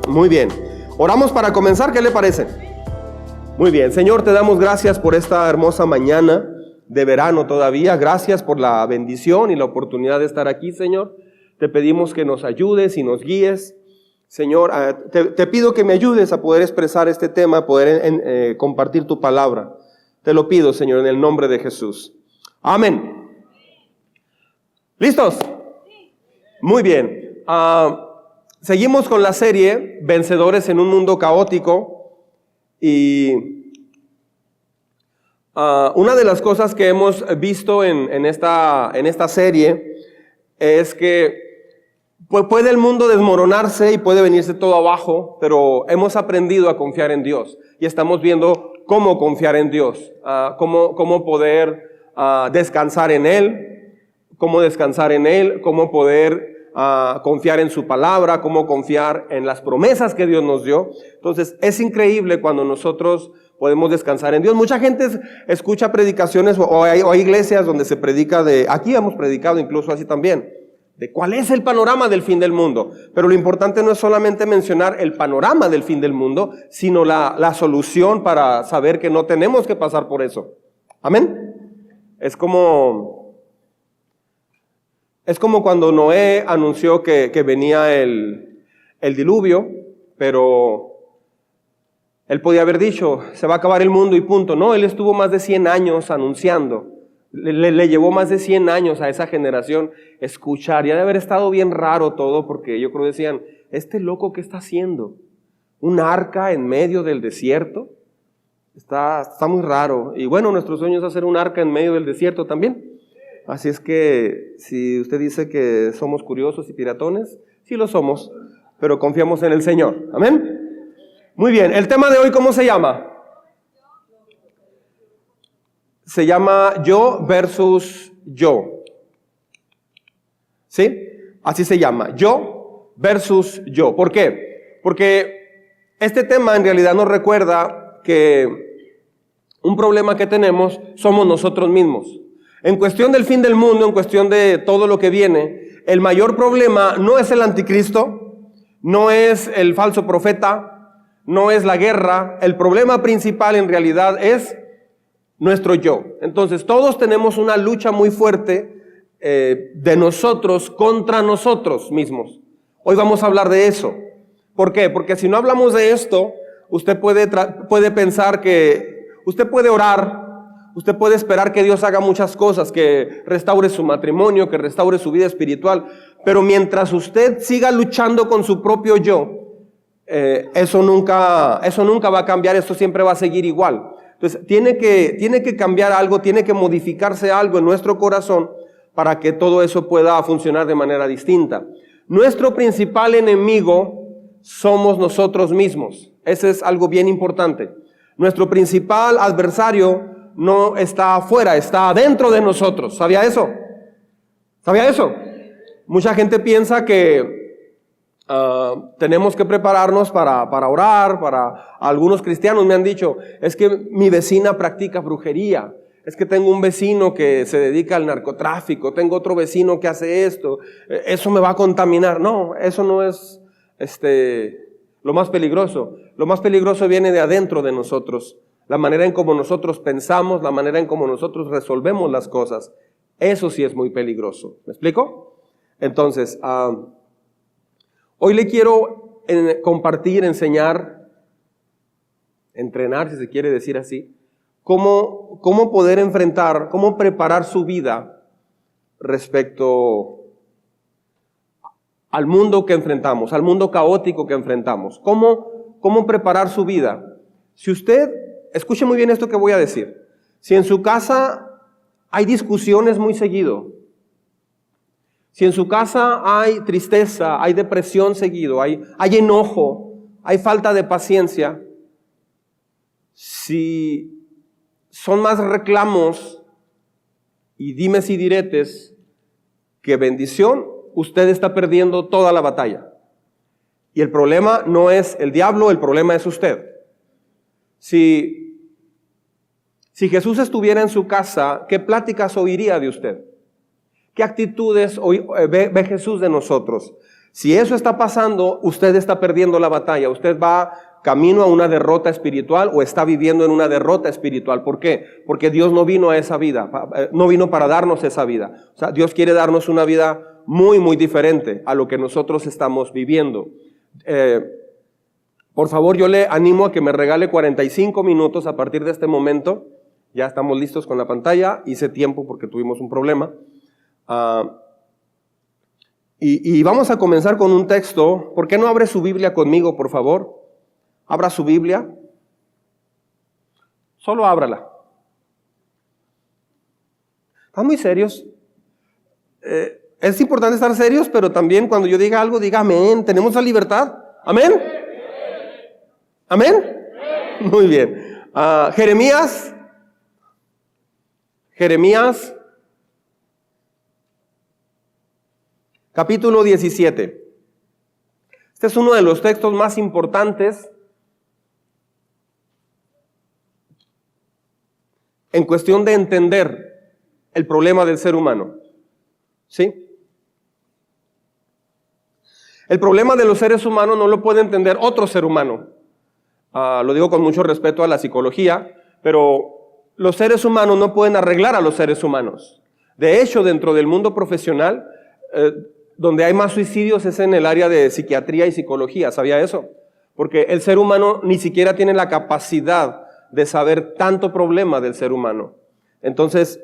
Muy bien. Oramos para comenzar, ¿qué le parece? Muy bien. Señor, te damos gracias por esta hermosa mañana de verano todavía. Gracias por la bendición y la oportunidad de estar aquí, Señor. Te pedimos que nos ayudes y nos guíes. Señor, te pido que me ayudes a poder expresar este tema, poder compartir tu palabra. Te lo pido, Señor, en el nombre de Jesús. Amén. ¿Listos? Muy bien. Seguimos con la serie Vencedores en un mundo caótico. Y una de las cosas que hemos visto en esta serie es que puede el mundo desmoronarse y puede venirse todo abajo, pero hemos aprendido a confiar en Dios y estamos viendo cómo confiar en Dios, cómo poder descansar en Él, cómo poder confiar en su palabra, cómo confiar en las promesas que Dios nos dio. Entonces es increíble cuando nosotros podemos descansar en Dios. Mucha gente escucha predicaciones o hay iglesias donde se predica aquí hemos predicado incluso así también, de cuál es el panorama del fin del mundo. Pero lo importante no es solamente mencionar el panorama del fin del mundo, sino la solución para saber que no tenemos que pasar por eso. Amén. Es como cuando Noé anunció que venía el diluvio, pero él podía haber dicho, se va a acabar el mundo y punto. No, él estuvo más de 100 años anunciando. Le llevó más de 100 años a esa generación escuchar. Y ha de haber estado bien raro todo, porque yo creo que decían, ¿este loco qué está haciendo? ¿Un arca en medio del desierto? Está muy raro. Y bueno, nuestro sueño es hacer un arca en medio del desierto también. Así es que si usted dice que somos curiosos y piratones, sí lo somos, pero confiamos en el Señor. Amén. Muy bien, el tema de hoy, ¿cómo se llama? Se llama yo versus yo. ¿Sí? Así se llama, yo versus yo. ¿Por qué? Porque este tema en realidad nos recuerda que un problema que tenemos somos nosotros mismos. En cuestión del fin del mundo, en cuestión de todo lo que viene, el mayor problema no es el anticristo, no es el falso profeta, no es la guerra. El problema principal en realidad es nuestro yo. Entonces todos tenemos una lucha muy fuerte de nosotros contra nosotros mismos. Hoy vamos a hablar de eso. ¿Por qué? Porque si no hablamos de esto, usted puede pensar que usted puede orar, usted puede esperar que Dios haga muchas cosas, que restaure su matrimonio, que restaure su vida espiritual, pero mientras usted siga luchando con su propio yo, eso nunca va a cambiar, eso siempre va a seguir igual. Entonces tiene que cambiar algo, tiene que modificarse algo en nuestro corazón para que todo eso pueda funcionar de manera distinta. Nuestro principal enemigo somos nosotros mismos. Ese es algo bien importante. Nuestro principal adversario no está afuera, está adentro de nosotros. ¿Sabía eso? ¿Sabía eso? Mucha gente piensa que tenemos que prepararnos para orar. Algunos cristianos me han dicho, es que mi vecina practica brujería, es que tengo un vecino que se dedica al narcotráfico, tengo otro vecino que hace esto, eso me va a contaminar. No, eso no es lo más peligroso. Lo más peligroso viene de adentro de nosotros, la manera en cómo nosotros pensamos, la manera en cómo nosotros resolvemos las cosas. Eso sí es muy peligroso. ¿Me explico? Entonces, hoy le quiero compartir, enseñar, entrenar, si se quiere decir así, cómo poder enfrentar, cómo preparar su vida respecto al mundo que enfrentamos, al mundo caótico que enfrentamos. Cómo preparar su vida. Si usted, escuche muy bien esto que voy a decir, si en su casa hay discusiones muy seguido, si en su casa hay tristeza, hay depresión seguido, hay enojo, hay falta de paciencia, si son más reclamos y dimes y diretes que bendición, usted está perdiendo toda la batalla. Y el problema no es el diablo, el problema es usted. Si Jesús estuviera en su casa, ¿qué pláticas oiría de usted? ¿Qué actitudes ve Jesús de nosotros? Si eso está pasando, usted está perdiendo la batalla. Usted va camino a una derrota espiritual o está viviendo en una derrota espiritual. ¿Por qué? Porque Dios no vino a esa vida, no vino para darnos esa vida. O sea, Dios quiere darnos una vida muy, muy diferente a lo que nosotros estamos viviendo. Por favor, yo le animo a que me regale 45 minutos a partir de este momento. Ya estamos listos con la pantalla. Hice tiempo porque tuvimos un problema. Y vamos a comenzar con un texto. ¿Por qué no abre su Biblia conmigo, por favor? Abra su Biblia. Solo ábrala. ¿Están muy serios? Es importante estar serios, pero también cuando yo diga algo, diga amén. ¿Tenemos la libertad? ¿Amén? ¿Amén? Muy bien. Jeremías. Capítulo 17. Este es uno de los textos más importantes en cuestión de entender el problema del ser humano. ¿Sí? El problema de los seres humanos no lo puede entender otro ser humano. Lo digo con mucho respeto a la psicología, pero los seres humanos no pueden arreglar a los seres humanos. De hecho, dentro del mundo profesional, donde hay más suicidios es en el área de psiquiatría y psicología. ¿Sabía eso? Porque el ser humano ni siquiera tiene la capacidad de saber tanto problema del ser humano. Entonces,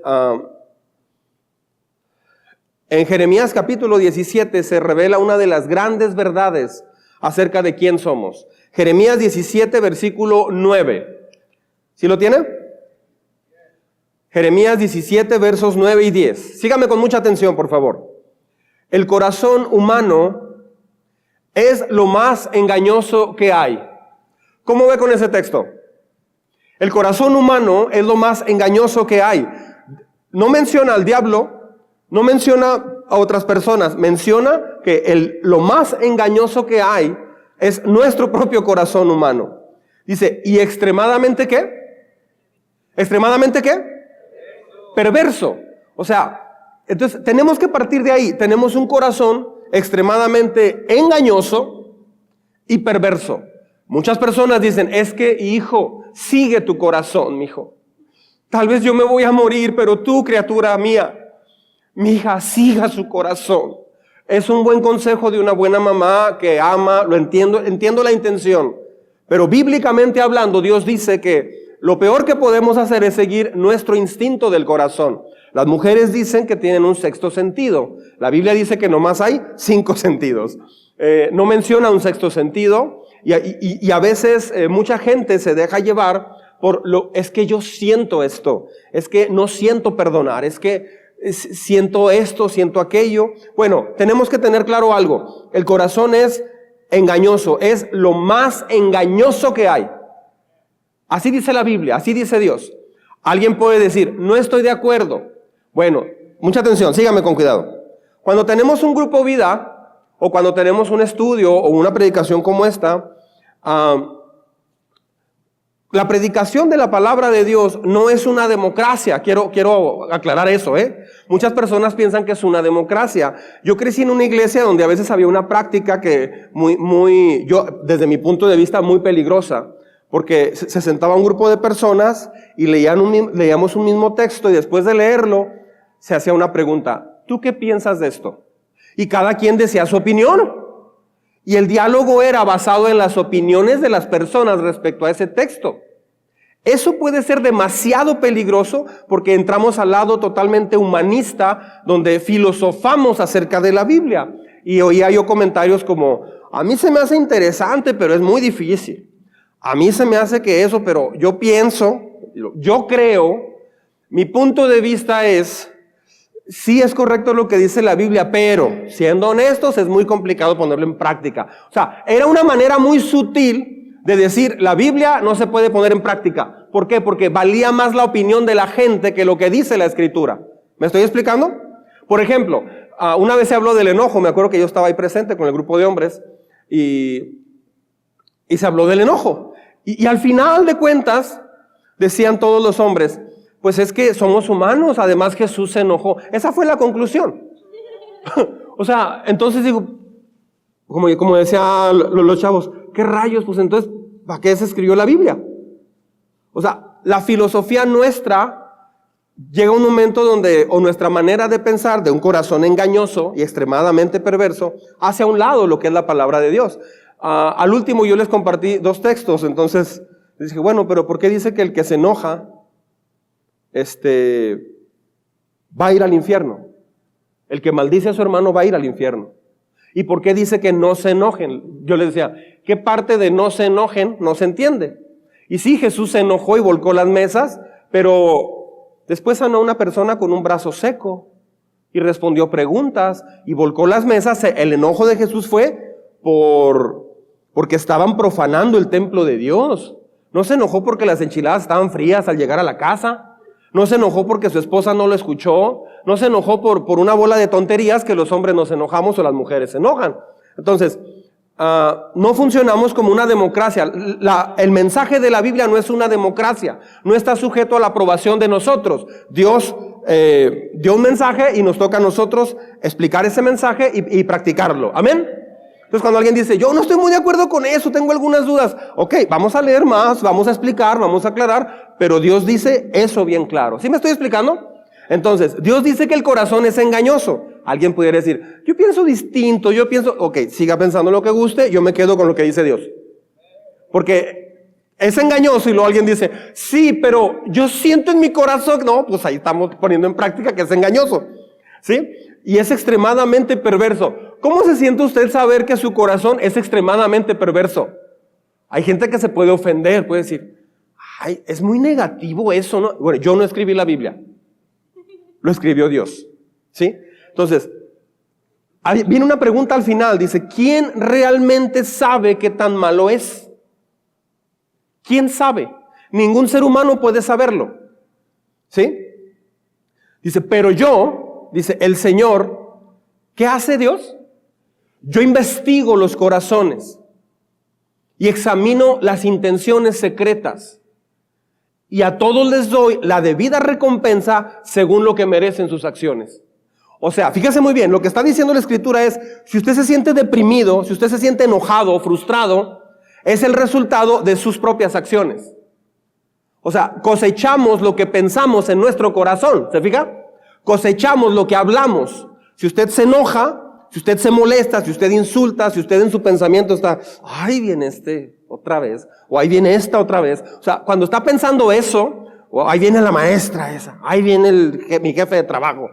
en Jeremías capítulo 17 se revela una de las grandes verdades acerca de quién somos. Jeremías 17, versículo 9. ¿Sí lo tiene? Jeremías 17, versos 9 y 10. Sígame con mucha atención, por favor. El corazón humano es lo más engañoso que hay. ¿Cómo ve con ese texto? El corazón humano es lo más engañoso que hay. No menciona al diablo, no menciona a otras personas, menciona que lo más engañoso que hay es nuestro propio corazón humano. Dice, ¿y extremadamente qué? ¿Extremadamente qué? Perverso. O sea, entonces tenemos que partir de ahí. Tenemos un corazón extremadamente engañoso y perverso. Muchas personas dicen, es que hijo, sigue tu corazón, mijo. Tal vez yo me voy a morir, pero tú, criatura mía, mi hija, siga su corazón. Es un buen consejo de una buena mamá que ama, lo entiendo la intención. Pero bíblicamente hablando, Dios dice que lo peor que podemos hacer es seguir nuestro instinto del corazón. Las mujeres dicen que tienen un sexto sentido. La Biblia dice que nomás hay 5 sentidos. No menciona un sexto sentido y a veces mucha gente se deja llevar es que yo siento esto, es que no siento perdonar, es que siento esto, siento aquello. Bueno, tenemos que tener claro algo. El corazón es engañoso, es lo más engañoso que hay. Así dice la Biblia, así dice Dios. Alguien puede decir, no estoy de acuerdo. Bueno, mucha atención, sígame con cuidado. Cuando tenemos un grupo vida, o cuando tenemos un estudio o una predicación como esta, la predicación de la palabra de Dios no es una democracia. Quiero aclarar eso, Muchas personas piensan que es una democracia. Yo crecí en una iglesia donde a veces había una práctica que yo, desde mi punto de vista, muy peligrosa. Porque se sentaba un grupo de personas y leíamos un mismo texto y después de leerlo se hacía una pregunta. ¿Tú qué piensas de esto? Y cada quien decía su opinión. Y el diálogo era basado en las opiniones de las personas respecto a ese texto. Eso puede ser demasiado peligroso porque entramos al lado totalmente humanista donde filosofamos acerca de la Biblia. Y oía yo comentarios como, a mí se me hace interesante, pero es muy difícil. A mí se me hace que eso, pero yo pienso, yo creo, mi punto de vista es, sí es correcto lo que dice la Biblia, pero siendo honestos es muy complicado ponerlo en práctica. O sea, era una manera muy sutil de decir, la Biblia no se puede poner en práctica. ¿Por qué? Porque valía más la opinión de la gente que lo que dice la Escritura. ¿Me estoy explicando? Por ejemplo, una vez se habló del enojo, me acuerdo que yo estaba ahí presente con el grupo de hombres y se habló del enojo. Y al final de cuentas, decían todos los hombres, pues es que somos humanos, además Jesús se enojó. Esa fue la conclusión. O sea, entonces digo, como decían los chavos, ¿qué rayos? Pues entonces, ¿para qué se escribió la Biblia? O sea, la filosofía nuestra llega un momento donde, o nuestra manera de pensar, de un corazón engañoso y extremadamente perverso, hace a un lado lo que es la palabra de Dios. Al último yo les compartí 2 textos, entonces dije, bueno, pero ¿por qué dice que el que se enoja, va a ir al infierno? El que maldice a su hermano va a ir al infierno. ¿Y por qué dice que no se enojen? Yo les decía, ¿qué parte de no se enojen no se entiende? Y sí, Jesús se enojó y volcó las mesas, pero después sanó a una persona con un brazo seco y respondió preguntas y volcó las mesas. El enojo de Jesús fue porque estaban profanando el templo de Dios. No se enojó porque las enchiladas estaban frías al llegar a la casa. No se enojó porque su esposa no lo escuchó. No se enojó por una bola de tonterías que los hombres nos enojamos o las mujeres se enojan. Entonces, no funcionamos como una democracia. El mensaje de la Biblia no es una democracia. No está sujeto a la aprobación de nosotros. Dios dio un mensaje y nos toca a nosotros explicar ese mensaje y practicarlo. ¿Amén? Entonces cuando alguien dice, yo no estoy muy de acuerdo con eso, tengo algunas dudas. Ok, vamos a leer más, vamos a explicar, vamos a aclarar, pero Dios dice eso bien claro. ¿Sí me estoy explicando? Entonces, Dios dice que el corazón es engañoso. Alguien pudiera decir, yo pienso distinto, ok, siga pensando lo que guste, yo me quedo con lo que dice Dios. Porque es engañoso y luego alguien dice, sí, pero yo siento en mi corazón, no, pues ahí estamos poniendo en práctica que es engañoso. ¿Sí? Y es extremadamente perverso. ¿Cómo se siente usted saber que su corazón es extremadamente perverso? Hay gente que se puede ofender, puede decir, ay, es muy negativo eso, ¿no? Bueno, yo no escribí la Biblia, lo escribió Dios, ¿sí? Entonces, viene una pregunta al final, dice, ¿quién realmente sabe qué tan malo es? ¿Quién sabe? Ningún ser humano puede saberlo, ¿sí? Dice, pero yo, dice, el Señor, ¿qué hace Dios? Yo investigo los corazones y examino las intenciones secretas y a todos les doy la debida recompensa según lo que merecen sus acciones. O sea, fíjese muy bien, lo que está diciendo la Escritura es, si usted se siente deprimido, si usted se siente enojado, frustrado, es el resultado de sus propias acciones. O sea, cosechamos lo que pensamos en nuestro corazón, ¿se fija? Cosechamos lo que hablamos. Si usted se enoja, si usted se molesta, si usted insulta, si usted en su pensamiento está, ay, viene otra vez, o ahí viene esta otra vez. O sea, cuando está pensando eso, o ahí viene la maestra esa, ahí viene mi jefe de trabajo.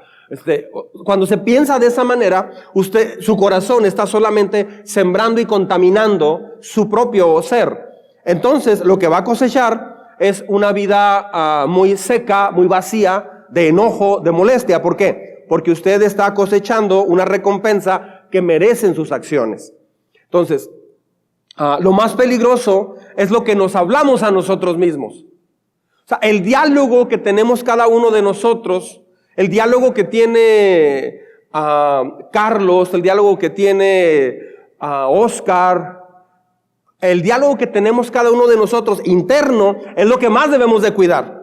Cuando se piensa de esa manera, su corazón está solamente sembrando y contaminando su propio ser. Entonces, lo que va a cosechar es una vida muy seca, muy vacía, de enojo, de molestia. ¿Por qué? Porque usted está cosechando una recompensa que merecen sus acciones. Entonces, lo más peligroso es lo que nos hablamos a nosotros mismos. O sea, el diálogo que tenemos cada uno de nosotros, el diálogo que tiene Carlos, el diálogo que tiene Oscar, el diálogo que tenemos cada uno de nosotros interno es lo que más debemos de cuidar.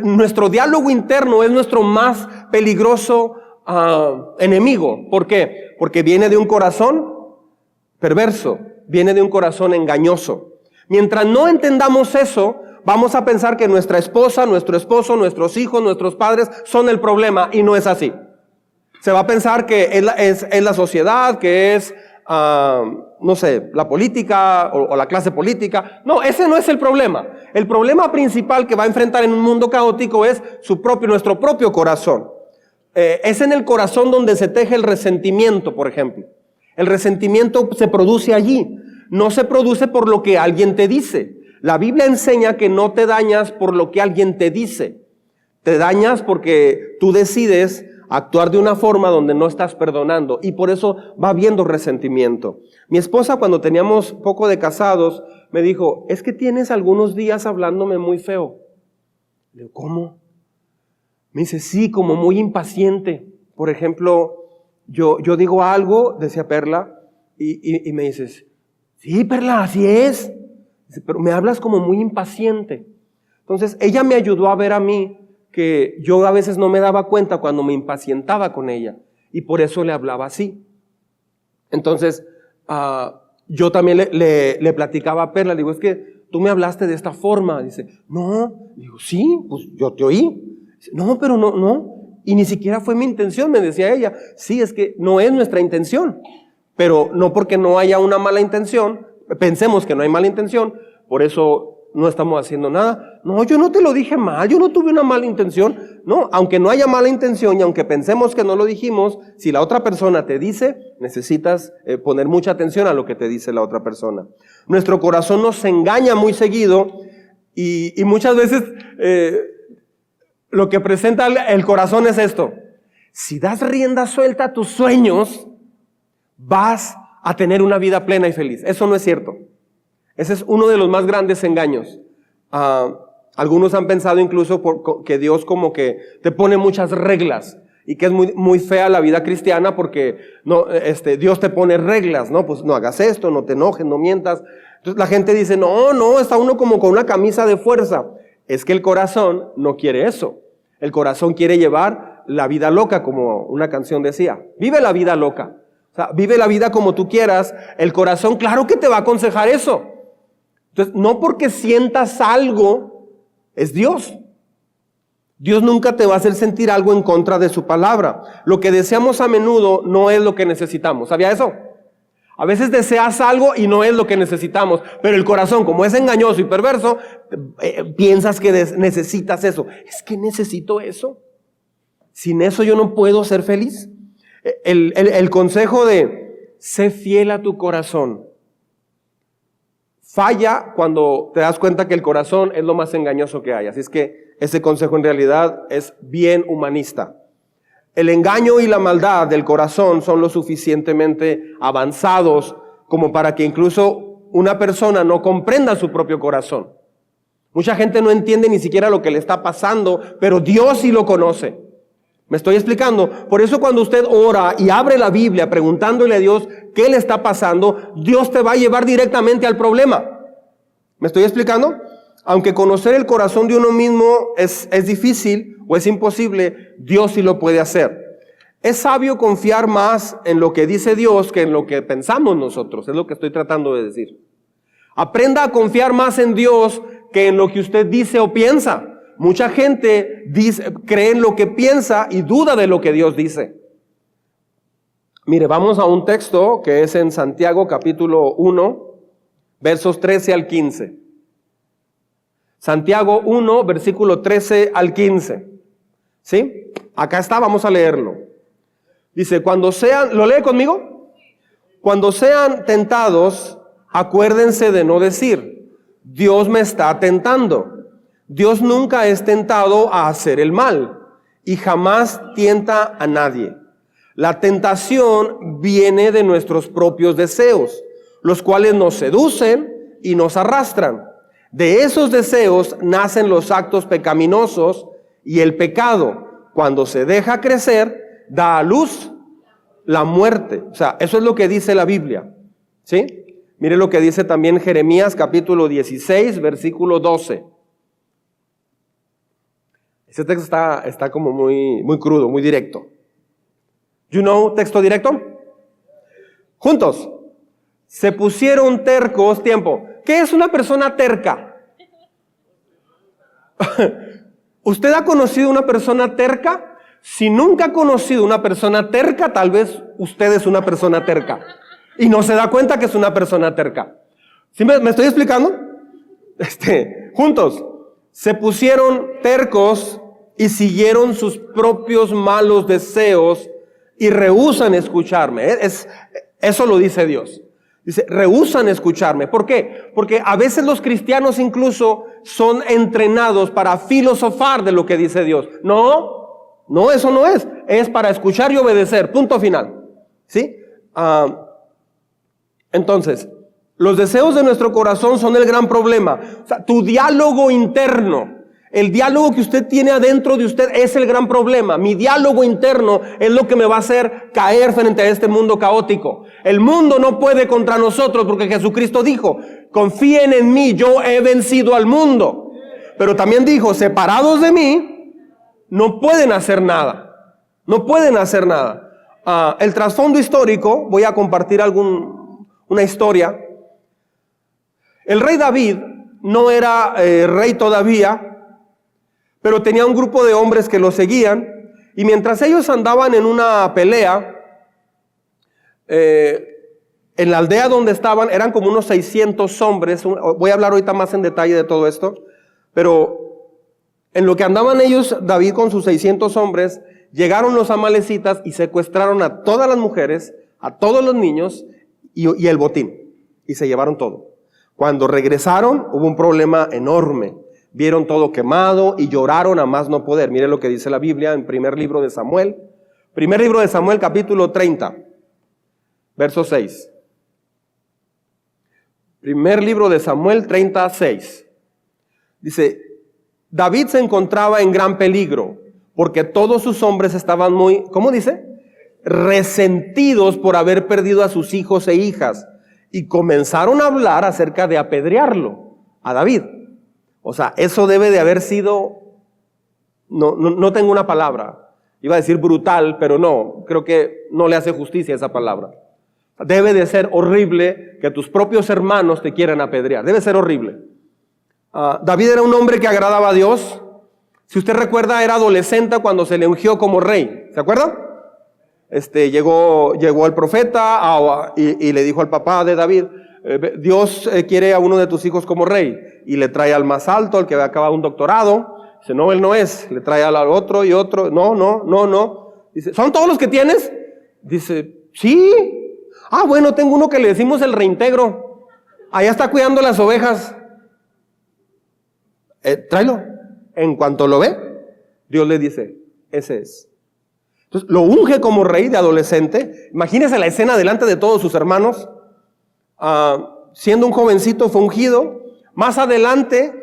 Nuestro diálogo interno es nuestro más peligroso enemigo. ¿Por qué? Porque viene de un corazón perverso, viene de un corazón engañoso. Mientras no entendamos eso, vamos a pensar que nuestra esposa, nuestro esposo, nuestros hijos, nuestros padres son el problema, y no es así. Se va a pensar que es la sociedad, que es, no sé, la política o la clase política. No, ese no es el problema. El problema principal que va a enfrentar en un mundo caótico es nuestro propio corazón. Es en el corazón donde se teje el resentimiento, por ejemplo. El resentimiento se produce allí. No se produce por lo que alguien te dice. La Biblia enseña que no te dañas por lo que alguien te dice. Te dañas porque tú decides actuar de una forma donde no estás perdonando, y por eso va habiendo resentimiento. Mi esposa, cuando teníamos poco de casados, me dijo, es que tienes algunos días hablándome muy feo. Le digo, ¿cómo? Me dice, sí, como muy impaciente. Por ejemplo, yo digo algo, decía Perla, y me dices, sí, Perla, así es. Dice, pero me hablas como muy impaciente. Entonces, ella me ayudó a ver a mí que yo a veces no me daba cuenta cuando me impacientaba con ella, y por eso le hablaba así. Entonces, yo también le platicaba a Perla, le digo, es que tú me hablaste de esta forma. Dice, no. Digo, sí, pues yo te oí. Dice, no, pero no. Y ni siquiera fue mi intención, me decía ella. Sí, es que no es nuestra intención. Pero no porque no haya una mala intención, pensemos que no hay mala intención, por eso no estamos haciendo nada. No, yo no te lo dije mal, yo no tuve una mala intención. No, aunque no haya mala intención y aunque pensemos que no lo dijimos, si la otra persona te dice, necesitas poner mucha atención a lo que te dice la otra persona. Nuestro corazón nos engaña muy seguido y muchas veces lo que presenta el corazón es esto. Si das rienda suelta a tus sueños, vas a tener una vida plena y feliz. Eso no es cierto. Ese es uno de los más grandes engaños. Algunos han pensado incluso que Dios como que te pone muchas reglas y que es muy, muy fea la vida cristiana porque no, Dios te pone reglas, ¿no? Pues no hagas esto, no te enojes, no mientas. Entonces la gente dice, no, está uno como con una camisa de fuerza. Es que el corazón no quiere eso. El corazón quiere llevar la vida loca, como una canción decía. Vive la vida loca. O sea, vive la vida como tú quieras. El corazón, claro que te va a aconsejar eso. Entonces, no porque sientas algo, es Dios. Dios nunca te va a hacer sentir algo en contra de su palabra. Lo que deseamos a menudo no es lo que necesitamos. ¿Sabía eso? A veces deseas algo y no es lo que necesitamos, pero el corazón, como es engañoso y perverso, piensas que necesitas eso. Es que necesito eso. Sin eso yo no puedo ser feliz. El consejo de sé fiel a tu corazón falla cuando te das cuenta que el corazón es lo más engañoso que hay. Así es que ese consejo en realidad es bien humanista. El engaño y la maldad del corazón son lo suficientemente avanzados como para que incluso una persona no comprenda su propio corazón. Mucha gente no entiende ni siquiera lo que le está pasando, pero Dios sí lo conoce. ¿Me estoy explicando? Por eso cuando usted ora y abre la Biblia preguntándole a Dios qué le está pasando, Dios te va a llevar directamente al problema. ¿Me estoy explicando? Aunque conocer el corazón de uno mismo es difícil o es imposible, Dios sí lo puede hacer. Es sabio confiar más en lo que dice Dios que en lo que pensamos nosotros. Es lo que estoy tratando de decir. Aprenda a confiar más en Dios que en lo que usted dice o piensa. Mucha gente cree en lo que piensa y duda de lo que Dios dice. Mire, vamos a un texto que es en Santiago capítulo 1, versos 13 al 15. Santiago 1, versículo 13 al 15. ¿Sí? Acá está, vamos a leerlo. Dice, cuando sean, ¿lo lee conmigo? Cuando sean tentados, acuérdense de no decir, Dios me está tentando. Dios nunca es tentado a hacer el mal y jamás tienta a nadie. La tentación viene de nuestros propios deseos, los cuales nos seducen y nos arrastran. De esos deseos nacen los actos pecaminosos y el pecado, cuando se deja crecer, da a luz la muerte. O sea, eso es lo que dice la Biblia. ¿Sí? Mire lo que dice también Jeremías capítulo 16, versículo 12. Ese texto está como muy crudo, muy directo. You know, texto directo. Juntos. Se pusieron tercos, tiempo. ¿Qué es una persona terca? ¿Usted ha conocido una persona terca? Si nunca ha conocido una persona terca, tal vez usted es una persona terca. Y no se da cuenta que es una persona terca. ¿Sí me estoy explicando? Juntos. Se pusieron tercos y siguieron sus propios malos deseos y rehúsan escucharme. Eso lo dice Dios. Dice, rehúsan escucharme. ¿Por qué? Porque a veces los cristianos incluso son entrenados para filosofar de lo que dice Dios. No, eso no es. Es para escuchar y obedecer. Punto final. ¿Sí? Entonces, los deseos de nuestro corazón son el gran problema. O sea, tu diálogo interno, el diálogo que usted tiene adentro de usted es el gran problema. Mi diálogo interno es lo que me va a hacer caer frente a este mundo caótico. El mundo no puede contra nosotros porque Jesucristo dijo, confíen en mí, yo he vencido al mundo. Pero también dijo, separados de mí, no pueden hacer nada. No pueden hacer nada. El trasfondo histórico, voy a compartir una historia. El rey David no era rey todavía, pero tenía un grupo de hombres que lo seguían, y mientras ellos andaban en una pelea, en la aldea donde estaban, eran como unos 600 hombres. Voy a hablar ahorita más en detalle de todo esto, pero en lo que andaban ellos, David con sus 600 hombres, llegaron los amalecitas y secuestraron a todas las mujeres, a todos los niños y el botín, y se llevaron todo. Cuando regresaron, hubo un problema enorme. Vieron todo quemado y lloraron a más no poder. Mire lo que dice la Biblia en primer libro de Samuel. Primer libro de Samuel, capítulo 30, verso 6. Primer libro de Samuel 36. Dice, David se encontraba en gran peligro, porque todos sus hombres estaban muy, ¿cómo dice? Resentidos por haber perdido a sus hijos e hijas, y comenzaron a hablar acerca de apedrearlo, a David. O sea, eso debe de haber sido, no tengo una palabra, iba a decir brutal, pero no, creo que no le hace justicia a esa palabra. Debe de ser horrible que tus propios hermanos te quieran apedrear, debe ser horrible. David era un hombre que agradaba a Dios. Si usted recuerda, era adolescente cuando se le ungió como rey, ¿se acuerda? Llegó el profeta y le dijo al papá de David, Dios quiere a uno de tus hijos como rey, y le trae al más alto, al que había acabado un doctorado. Dice, no, él no es. Le trae al otro y otro, no. Dice, ¿son todos los que tienes? Dice, sí. Bueno, tengo uno que le decimos el reintegro, allá está cuidando las ovejas. Tráelo. En cuanto lo ve, Dios le dice, ese es. Entonces lo unge como rey de adolescente. Imagínese la escena delante de todos sus hermanos. Siendo un jovencito fue ungido. Más adelante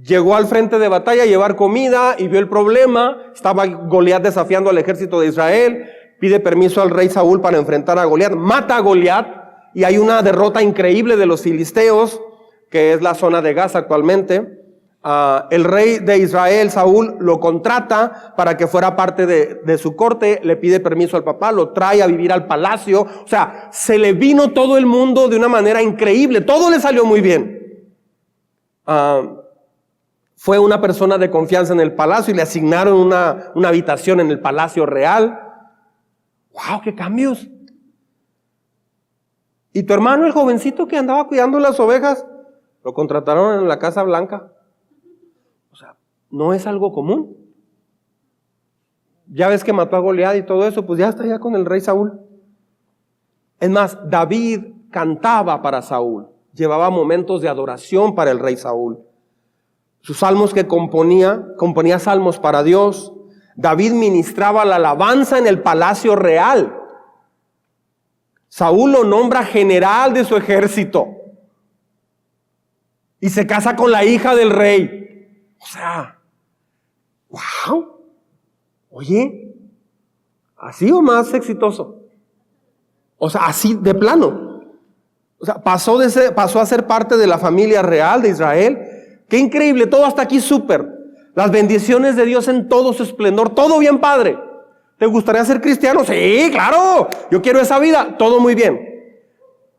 llegó al frente de batalla a llevar comida y vio el problema. Estaba Goliat desafiando al ejército de Israel. Pide permiso al rey Saúl para enfrentar a Goliat. Mata a Goliat y hay una derrota increíble de los filisteos, que es la zona de Gaza actualmente. El rey de Israel, Saúl, lo contrata para que fuera parte de su corte, le pide permiso al papá, lo trae a vivir al palacio. O sea, se le vino todo el mundo de una manera increíble, todo le salió muy bien. Fue una persona de confianza en el palacio y le asignaron una habitación en el palacio real. ¡Wow, qué cambios! Y tu hermano, el jovencito que andaba cuidando las ovejas, lo contrataron en la Casa Blanca. O sea, no es algo común. Ya ves que mató a Goliat y todo eso, pues ya está ya con el rey Saúl. Es más, David cantaba para Saúl, llevaba momentos de adoración para el rey Saúl. Sus salmos que componía salmos para Dios. David ministraba la alabanza en el palacio real. Saúl lo nombra general de su ejército y se casa con la hija del rey. O sea, wow. Oye, ¿así o más exitoso? O sea, así de plano. O sea, pasó a ser parte de la familia real de Israel. Qué increíble, todo hasta aquí súper. Las bendiciones de Dios en todo su esplendor, todo bien padre. ¿Te gustaría ser cristiano? Sí, claro, yo quiero esa vida, todo muy bien.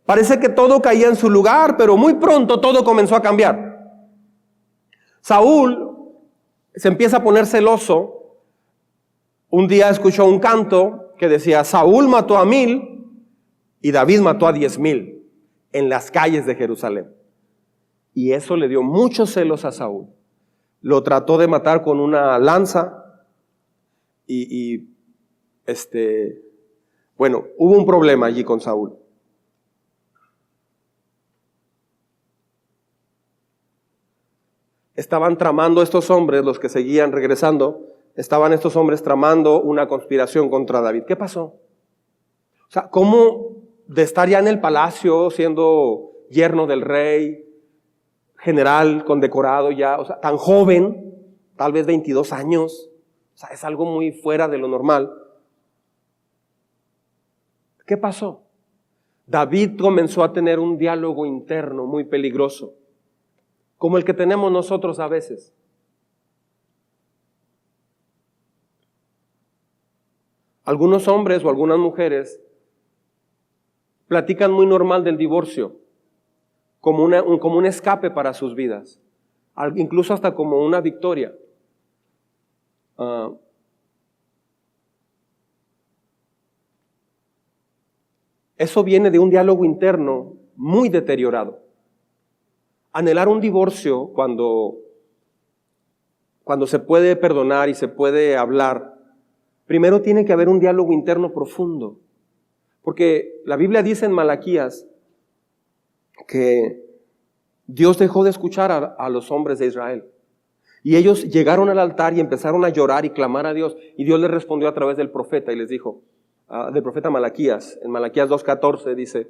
Parece que todo caía en su lugar, pero muy pronto todo comenzó a cambiar. Saúl se empieza a poner celoso. Un día escuchó un canto que decía, Saúl mató a 1000 y David mató a 10,000 en las calles de Jerusalén. Y eso le dio muchos celos a Saúl. Lo trató de matar con una lanza bueno, hubo un problema allí con Saúl. Estaban tramando estos hombres, los que seguían regresando, estaban estos hombres tramando una conspiración contra David. ¿Qué pasó? O sea, ¿cómo de estar ya en el palacio siendo yerno del rey, general condecorado ya, o sea, tan joven, tal vez 22 años, o sea, es algo muy fuera de lo normal? ¿Qué pasó? David comenzó a tener un diálogo interno muy peligroso, como el que tenemos nosotros a veces. algunos hombres o algunas mujeres platican muy normal del divorcio, como un escape para sus vidas, incluso hasta como una victoria. Eso viene de un diálogo interno muy deteriorado. Anhelar un divorcio cuando se puede perdonar y se puede hablar, primero tiene que haber un diálogo interno profundo. Porque la Biblia dice en Malaquías que Dios dejó de escuchar a los hombres de Israel. Y ellos llegaron al altar y empezaron a llorar y clamar a Dios. Y Dios les respondió a través del profeta y les dijo, del profeta Malaquías, en Malaquías 2:14 dice,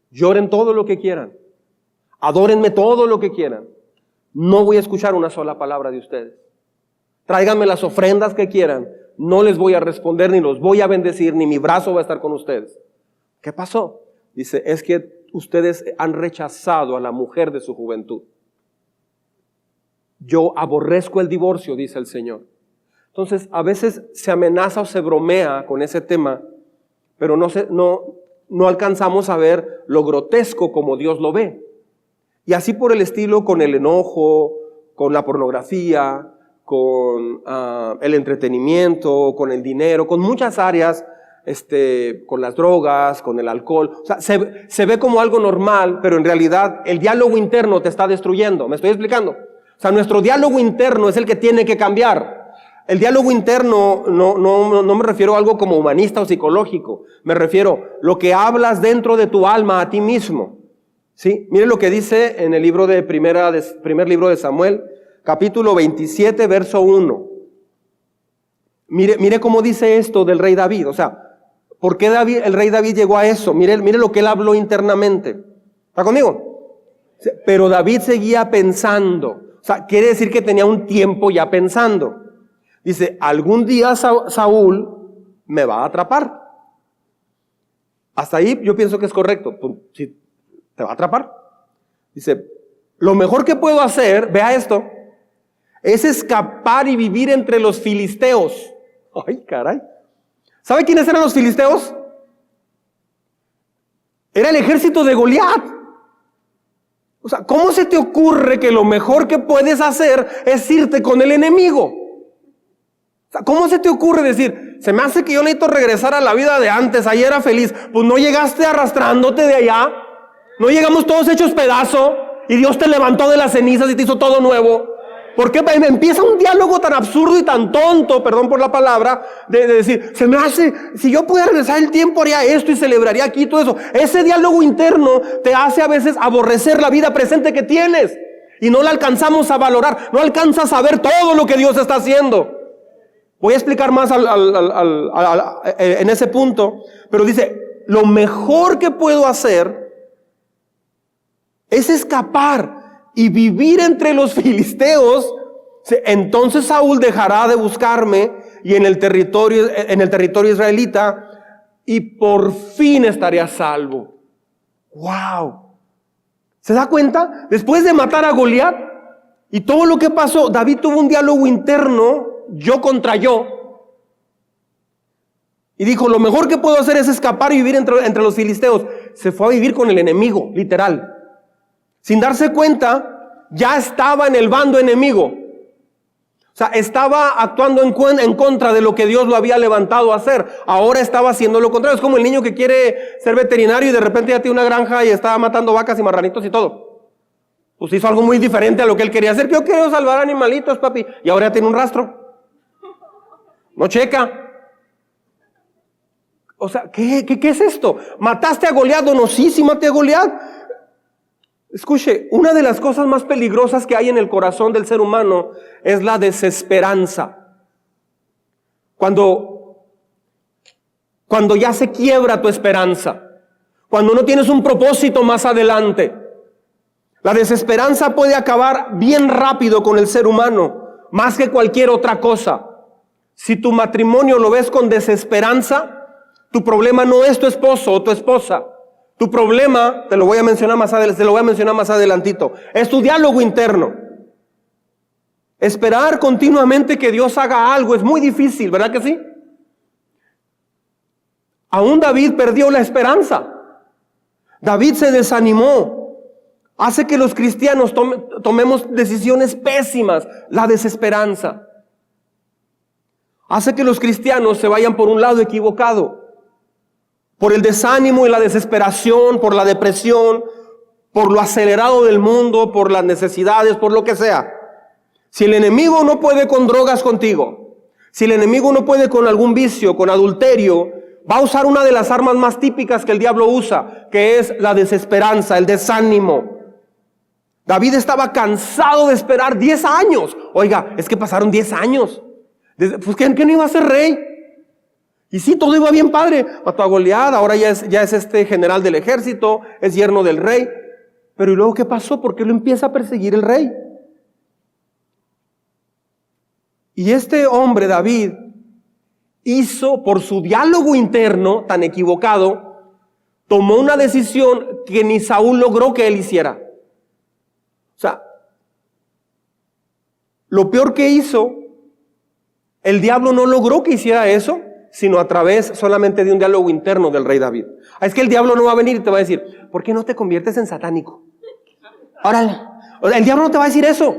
lloren todo lo que quieran, adórenme todo lo que quieran. No voy a escuchar una sola palabra de ustedes. Tráiganme las ofrendas que quieran. No les voy a responder, ni los voy a bendecir, ni mi brazo va a estar con ustedes. ¿Qué pasó? Dice, es que ustedes han rechazado a la mujer de su juventud. Yo aborrezco el divorcio, dice el Señor. Entonces, a veces se amenaza o se bromea con ese tema, pero no alcanzamos a ver lo grotesco como Dios lo ve. Y así por el estilo, con el enojo, con la pornografía, con el entretenimiento, con el dinero, con muchas áreas, con las drogas, con el alcohol. O sea, se ve como algo normal, pero en realidad el diálogo interno te está destruyendo. ¿Me estoy explicando? O sea, nuestro diálogo interno es el que tiene que cambiar. El diálogo interno no me refiero a algo como humanista o psicológico. Me refiero a lo que hablas dentro de tu alma a ti mismo. ¿Sí? Mire lo que dice en el libro primer libro de Samuel, capítulo 27, verso 1. Mire cómo dice esto del rey David. O sea, ¿por qué el rey David llegó a eso? Mire lo que él habló internamente. ¿Está conmigo? Pero David seguía pensando. O sea, quiere decir que tenía un tiempo ya pensando. Dice, algún día Saúl me va a atrapar. Hasta ahí yo pienso que es correcto. Pues, sí, te va a atrapar. Dice, lo mejor que puedo hacer, vea esto, es escapar y vivir entre los filisteos. Ay, caray. ¿Sabe quiénes eran los filisteos? Era el ejército de Goliat. O sea, ¿cómo se te ocurre que lo mejor que puedes hacer es irte con el enemigo? O sea, ¿cómo se te ocurre decir, se me hace que yo necesito regresar a la vida de antes, ayer era feliz? Pues no llegaste arrastrándote de allá, no llegamos todos hechos pedazo y Dios te levantó de las cenizas y te hizo todo nuevo. ¿Por qué empieza un diálogo tan absurdo y tan tonto, perdón por la palabra, de decir, se me hace, si yo pudiera regresar el tiempo haría esto y celebraría aquí todo eso? Ese diálogo interno te hace a veces aborrecer la vida presente que tienes y no la alcanzamos a valorar, no alcanzas a ver todo lo que Dios está haciendo. Voy a explicar más en ese punto, pero dice, lo mejor que puedo hacer es escapar y vivir entre los filisteos. Entonces Saúl dejará de buscarme y en el territorio israelita, y por fin estaré a salvo. ¡Wow! ¿Se da cuenta? Después de matar a Goliat y todo lo que pasó, David tuvo un diálogo interno, yo contra yo, y dijo, lo mejor que puedo hacer es escapar y vivir entre los filisteos. Se fue a vivir con el enemigo, literal. Sin darse cuenta, ya estaba en el bando enemigo. O sea, estaba actuando en contra de lo que Dios lo había levantado a hacer. Ahora estaba haciendo lo contrario. Es como el niño que quiere ser veterinario y de repente ya tiene una granja y está matando vacas y marranitos y todo. Pues hizo algo muy diferente a lo que él quería hacer. Yo quiero salvar animalitos, papi. Y ahora ya tiene un rastro. No checa. O sea, ¿qué es esto? ¿Mataste a Goliat? No, sí maté a Goliat. Escuche, una de las cosas más peligrosas que hay en el corazón del ser humano es la desesperanza. Cuando ya se quiebra tu esperanza, cuando no tienes un propósito más adelante, la desesperanza puede acabar bien rápido con el ser humano, más que cualquier otra cosa. Si tu matrimonio lo ves con desesperanza, tu problema no es tu esposo o tu esposa. Tu problema, te lo voy a mencionar más adelantito, es tu diálogo interno. Esperar continuamente que Dios haga algo es muy difícil, ¿verdad que sí? Aún David perdió la esperanza. David se desanimó. Hace que los cristianos tomemos decisiones pésimas, la desesperanza. Hace que los cristianos se vayan por un lado equivocado, por el desánimo y la desesperación, por la depresión, por lo acelerado del mundo, por las necesidades, por lo que sea. Si el enemigo no puede con drogas contigo, si el enemigo no puede con algún vicio, con adulterio, va a usar una de las armas más típicas que el diablo usa, que es la desesperanza, el desánimo. David estaba cansado de esperar 10 años. Oiga, es que pasaron 10 años. Pues ¿qué no iba a ser rey? Y sí, todo iba bien padre. Mató a Goliat, ahora ya es general del ejército, es yerno del rey. Pero ¿y luego qué pasó? ¿Por qué lo empieza a perseguir el rey? Y este hombre, David, hizo por su diálogo interno tan equivocado, tomó una decisión que ni Saúl logró que él hiciera. O sea, lo peor que hizo, el diablo no logró que hiciera eso, sino a través solamente de un diálogo interno del rey David. Es que el diablo no va a venir y te va a decir, ¿por qué no te conviertes en satánico? Órale. El diablo no te va a decir eso.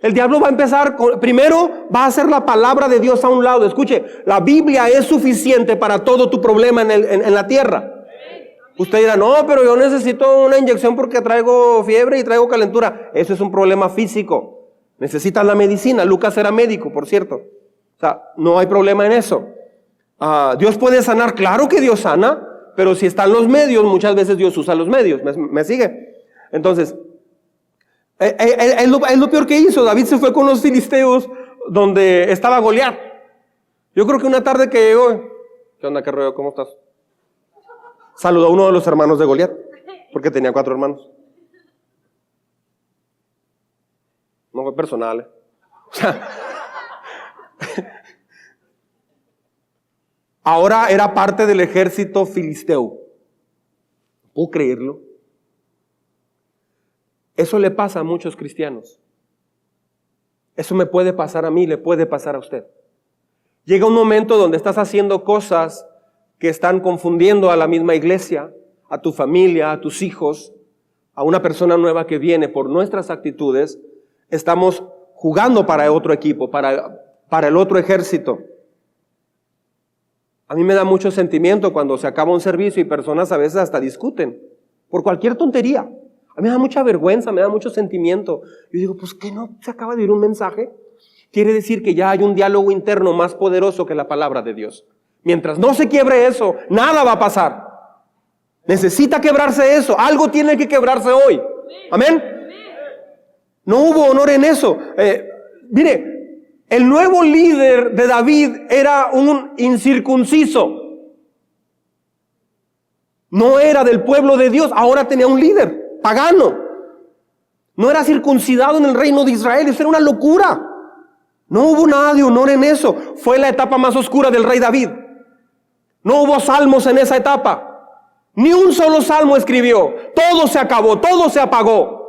El diablo va a empezar, primero va a hacer la palabra de Dios a un lado. Escuche, la Biblia es suficiente para todo tu problema en la tierra. Usted dirá, no, pero yo necesito una inyección porque traigo fiebre y traigo calentura. Eso es un problema físico. Necesitas la medicina. Lucas era médico, por cierto. O sea, no hay problema en eso. Dios puede sanar, claro que Dios sana, pero si están los medios, muchas veces Dios usa los medios. ¿Me sigue? Entonces, es lo peor que hizo. David se fue con los filisteos donde estaba Goliat. Yo creo que una tarde que llegó, ¿qué onda, qué rollo? ¿Cómo estás? Saludó a uno de los hermanos de Goliat, porque tenía 4 hermanos. No fue personal, O sea, ahora era parte del ejército filisteo. ¿Puedo creerlo? Eso le pasa a muchos cristianos. Eso me puede pasar a mí, le puede pasar a usted. Llega un momento donde estás haciendo cosas que están confundiendo a la misma iglesia, a tu familia, a tus hijos, a una persona nueva que viene. Por nuestras actitudes, estamos jugando para otro equipo, para el otro ejército. A mí me da mucho sentimiento cuando se acaba un servicio y personas a veces hasta discuten por cualquier tontería. A mí me da mucha vergüenza, me da mucho sentimiento. Yo digo, pues ¿qué no se acaba de ir un mensaje? Quiere decir que ya hay un diálogo interno más poderoso que la palabra de Dios. Mientras no se quiebre eso, nada va a pasar. Necesita quebrarse eso. Algo tiene que quebrarse hoy. Amén. No hubo honor en eso. Mire, el nuevo líder de David era un incircunciso. No era del pueblo de Dios. Ahora tenía un líder pagano. No era circuncidado en el reino de Israel. Eso era una locura. No hubo nada de honor en eso. Fue la etapa más oscura del rey David. No hubo salmos en esa etapa. Ni un solo salmo escribió. Todo se acabó, todo se apagó.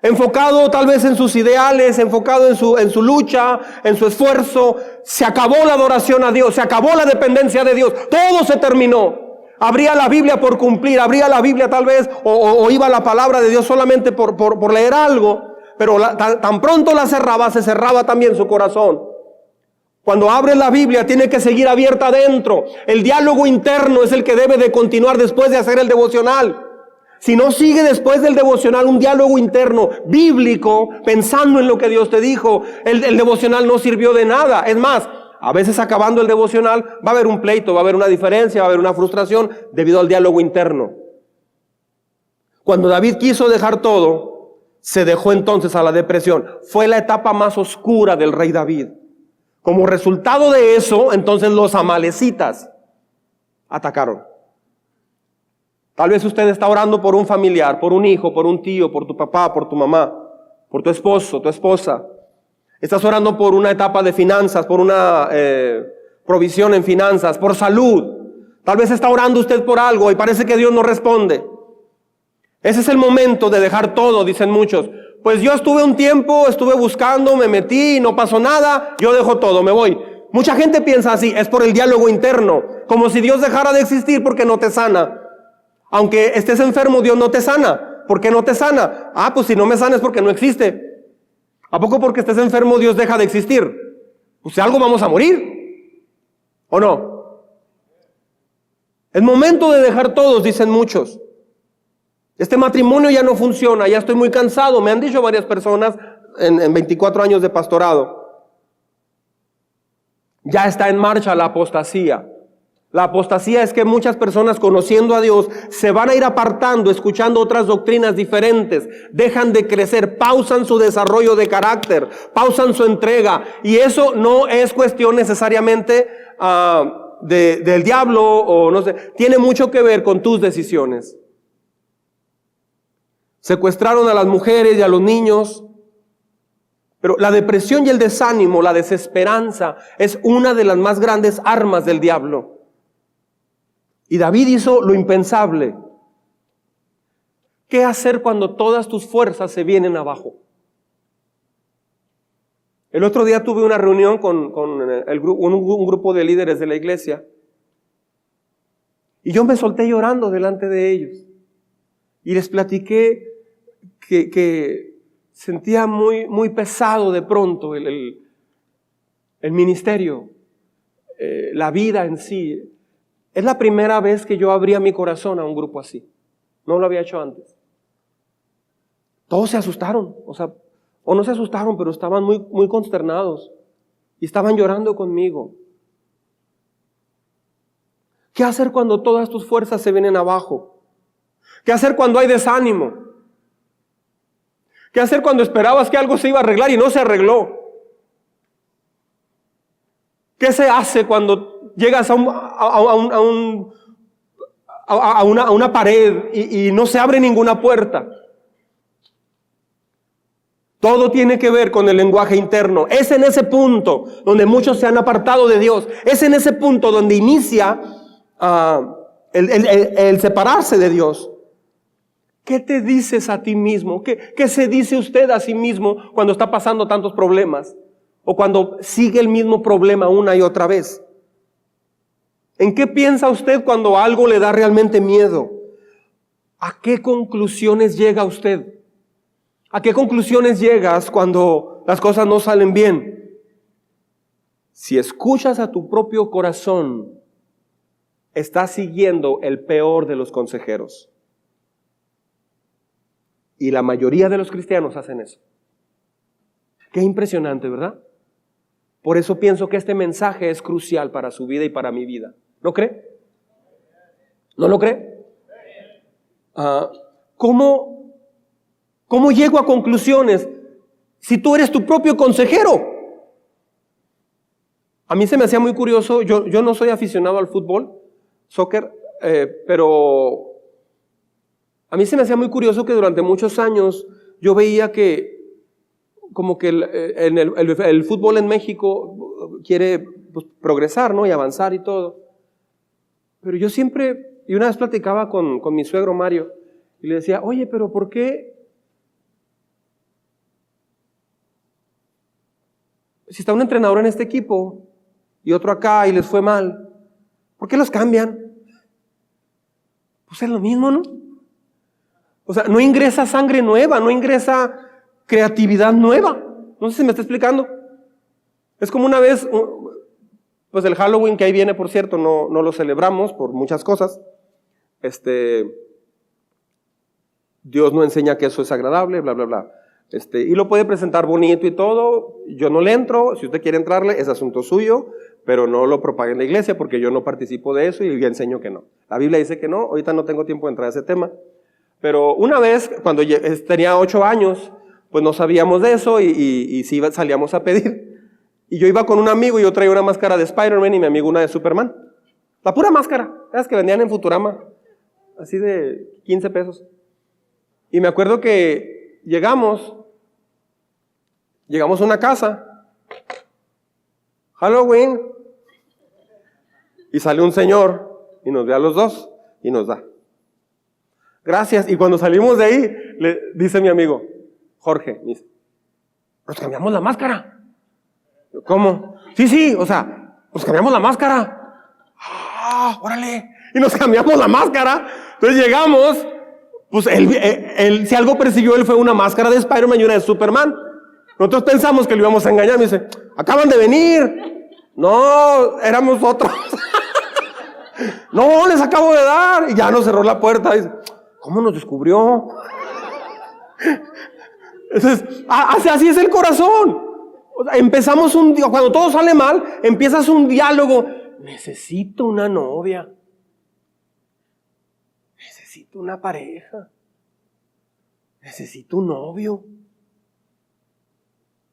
Enfocado tal vez en sus ideales, enfocado en su lucha, en su esfuerzo. Se acabó la adoración a Dios, se acabó la dependencia de Dios. Todo se terminó. Abría la Biblia por cumplir, abría la Biblia tal vez, o iba a la palabra de Dios solamente por leer algo. Pero tan pronto la cerraba, se cerraba también su corazón. Cuando abres la Biblia tiene que seguir abierta adentro. El diálogo interno es el que debe de continuar después de hacer el devocional. Si no sigue después del devocional un diálogo interno bíblico, pensando en lo que Dios te dijo, el devocional no sirvió de nada. Es más, a veces acabando el devocional va a haber un pleito, va a haber una diferencia, va a haber una frustración debido al diálogo interno. Cuando David quiso dejar todo, se dejó entonces a la depresión. Fue la etapa más oscura del rey David. Como resultado de eso, entonces los amalecitas atacaron. Tal vez usted está orando por un familiar, por un hijo, por un tío, por tu papá, por tu mamá, por tu esposo, tu esposa. Estás orando por una etapa de finanzas, por una provisión en finanzas, por salud. Tal vez está orando usted por algo y parece que Dios no responde. Ese es el momento de dejar todo, dicen muchos. Pues yo estuve un tiempo, estuve buscando, me metí y no pasó nada, yo dejo todo, me voy. Mucha gente piensa así, es por el diálogo interno, como si Dios dejara de existir porque no te sana. Aunque estés enfermo, Dios no te sana. ¿Por qué no te sana? Pues si no me sana es porque no existe. ¿A poco porque estés enfermo Dios deja de existir? Pues si algo vamos a morir, ¿o no? Es momento de dejar todos, dicen muchos. Este matrimonio ya no funciona, ya estoy muy cansado, me han dicho varias personas en 24 años de pastorado. Ya está en marcha la apostasía. La apostasía es que muchas personas, conociendo a Dios, se van a ir apartando, escuchando otras doctrinas diferentes, dejan de crecer, pausan su desarrollo de carácter, pausan su entrega, y eso no es cuestión necesariamente del diablo, o no sé, tiene mucho que ver con tus decisiones. Secuestraron a las mujeres y a los niños. Pero la depresión y el desánimo, la desesperanza, es una de las más grandes armas del diablo. Y David hizo lo impensable. ¿Qué hacer cuando todas tus fuerzas se vienen abajo? El otro día tuve una reunión con un grupo de líderes de la iglesia. Y yo me solté llorando delante de ellos. Y les platiqué que sentía muy pesado de pronto el ministerio, la vida en sí. Es la primera vez que yo abría mi corazón a un grupo así. No lo había hecho antes. Todos se asustaron, o no se asustaron, pero estaban muy consternados y estaban llorando conmigo. ¿Qué hacer cuando todas tus fuerzas se vienen abajo? ¿Qué hacer cuando hay desánimo? ¿Qué hacer cuando esperabas que algo se iba a arreglar y no se arregló? ¿Qué se hace cuando llegas a una pared y no se abre ninguna puerta? Todo tiene que ver con el lenguaje interno. Es en ese punto donde muchos se han apartado de Dios. Es en ese punto donde inicia el separarse de Dios. ¿Qué te dices a ti mismo? ¿Qué se dice usted a sí mismo cuando está pasando tantos problemas? O cuando sigue el mismo problema una y otra vez. ¿En qué piensa usted cuando algo le da realmente miedo? ¿A qué conclusiones llega usted? ¿A qué conclusiones llegas cuando las cosas no salen bien? Si escuchas a tu propio corazón, estás siguiendo el peor de los consejeros. Y la mayoría de los cristianos hacen eso. Qué impresionante, ¿verdad? Por eso pienso que este mensaje es crucial para su vida y para mi vida. ¿No cree? ¿No lo cree? ¿Cómo llego a conclusiones si tú eres tu propio consejero? A mí se me hacía muy curioso, yo no soy aficionado al fútbol, soccer, pero a mí se me hacía muy curioso que durante muchos años yo veía que como que el fútbol en México quiere pues, progresar, ¿no? Y avanzar y todo. Pero yo siempre, y una vez platicaba con mi suegro Mario, y le decía, oye, pero ¿por qué? Si está un entrenador en este equipo y otro acá y les fue mal, ¿por qué los cambian? Pues es lo mismo, ¿no? O sea, no ingresa sangre nueva, no ingresa creatividad nueva. No sé si me está explicando. Es como una vez, pues el Halloween que ahí viene, por cierto, no lo celebramos por muchas cosas. Dios no enseña que eso es agradable, bla, bla, bla. Y lo puede presentar bonito y todo. Yo no le entro. Si usted quiere entrarle, es asunto suyo, pero no lo propague en la iglesia porque yo no participo de eso y yo enseño que no. La Biblia dice que no. Ahorita no tengo tiempo de entrar a ese tema. Pero una vez, cuando tenía 8 años, pues no sabíamos de eso y sí salíamos a pedir. Y yo iba con un amigo y yo traía una máscara de Spider-Man y mi amigo una de Superman. La pura máscara, esas que vendían en Futurama, así de 15 pesos. Y me acuerdo que llegamos a una casa, Halloween, y sale un señor y nos ve a los dos y nos da. Gracias. Y cuando salimos de ahí, le dice mi amigo, Jorge, dice, nos cambiamos la máscara. ¿Cómo? Sí, o sea, Nos cambiamos la máscara. ¡Ah, órale! Y nos cambiamos la máscara. Entonces llegamos, pues él si algo persiguió, él fue una máscara de Spider-Man y una de Superman. Nosotros pensamos que lo íbamos a engañar. Me dice, acaban de venir. No, éramos otros. No, les acabo de dar. Y ya nos cerró la puerta. Dice, ¿cómo nos descubrió? Entonces, así es el corazón. O sea, empezamos cuando todo sale mal, empiezas un diálogo. Necesito una novia. Necesito una pareja. Necesito un novio.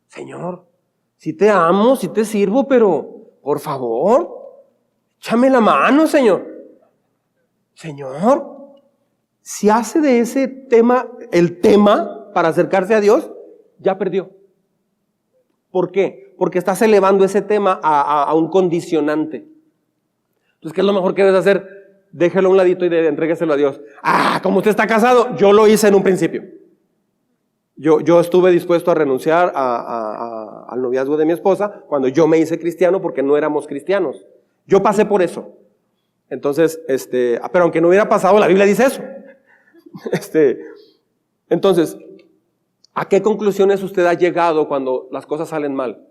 Señor, si te amo, si te sirvo, pero por favor, échame la mano, Señor. Señor, si hace de ese tema el tema para acercarse a Dios, ya perdió. ¿Por qué? Porque estás elevando ese tema a un condicionante. Entonces, ¿qué es lo mejor que debes hacer? Déjelo a un ladito y entrégueselo a Dios. Como usted está casado, yo lo hice en un principio. Yo estuve dispuesto a renunciar al noviazgo de mi esposa cuando yo me hice cristiano porque no éramos cristianos. Yo pasé por eso. Entonces, pero aunque no hubiera pasado, la Biblia dice eso. Entonces, ¿a qué conclusiones usted ha llegado cuando las cosas salen mal?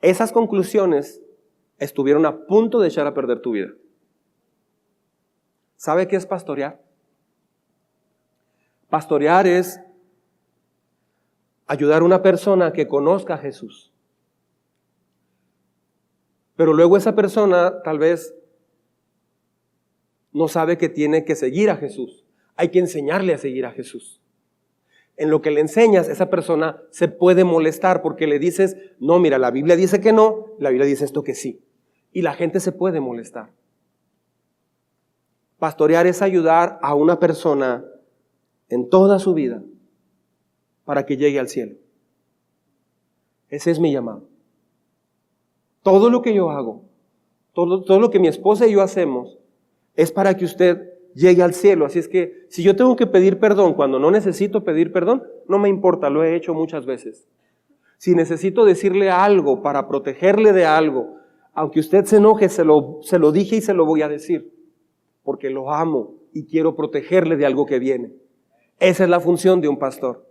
Esas conclusiones estuvieron a punto de echar a perder tu vida. ¿Sabe qué es pastorear? Pastorear es ayudar a una persona que conozca a Jesús. Pero luego esa persona tal vez no sabe que tiene que seguir a Jesús. Hay que enseñarle a seguir a Jesús. En lo que le enseñas, esa persona se puede molestar porque le dices, no, mira, la Biblia dice que no, la Biblia dice esto que sí. Y la gente se puede molestar. Pastorear es ayudar a una persona en toda su vida para que llegue al cielo. Ese es mi llamado. Todo lo que yo hago, todo lo que mi esposa y yo hacemos, es para que usted llegue al cielo. Así es que si yo tengo que pedir perdón cuando no necesito pedir perdón, no me importa, lo he hecho muchas veces. Si necesito decirle algo para protegerle de algo, aunque usted se enoje, se lo dije y se lo voy a decir, porque lo amo y quiero protegerle de algo que viene. Esa es la función de un pastor.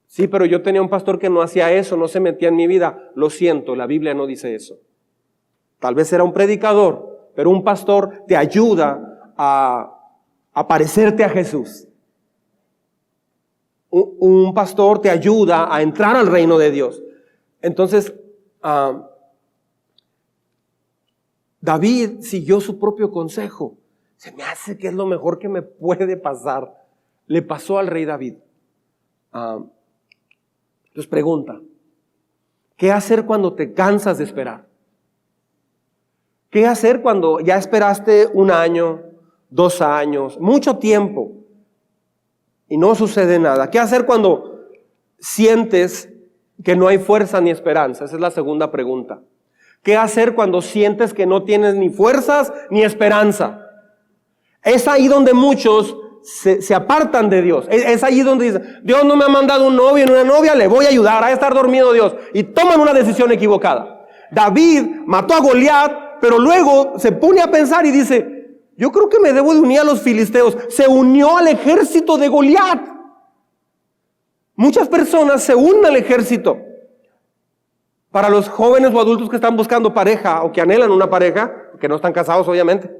Sí, pero yo tenía un pastor que no hacía eso, no se metía en mi vida. Lo siento, la Biblia no dice eso. Tal vez era un predicador, pero un pastor te ayuda a parecerte a Jesús. Un pastor te ayuda a entrar al reino de Dios. Entonces, David siguió su propio consejo. Se me hace que es lo mejor que me puede pasar. Le pasó al rey David. Entonces pregunta, ¿qué hacer cuando te cansas de esperar? ¿Qué hacer cuando ya esperaste 1 año, 2 años, mucho tiempo y no sucede nada? ¿Qué hacer cuando sientes que no hay fuerza ni esperanza? Esa es la segunda pregunta. ¿Qué hacer cuando sientes que no tienes ni fuerzas ni esperanza? Es ahí donde muchos se apartan de Dios. Es ahí donde dicen, Dios no me ha mandado un novio ni una novia, le voy a ayudar, a estar dormido Dios. Y toman una decisión equivocada. David mató a Goliat, pero luego se pone a pensar y dice, yo creo que me debo de unir a los filisteos. Se unió al ejército de Goliat. Muchas personas se unen al ejército. Para los jóvenes o adultos que están buscando pareja o que anhelan una pareja, que no están casados obviamente.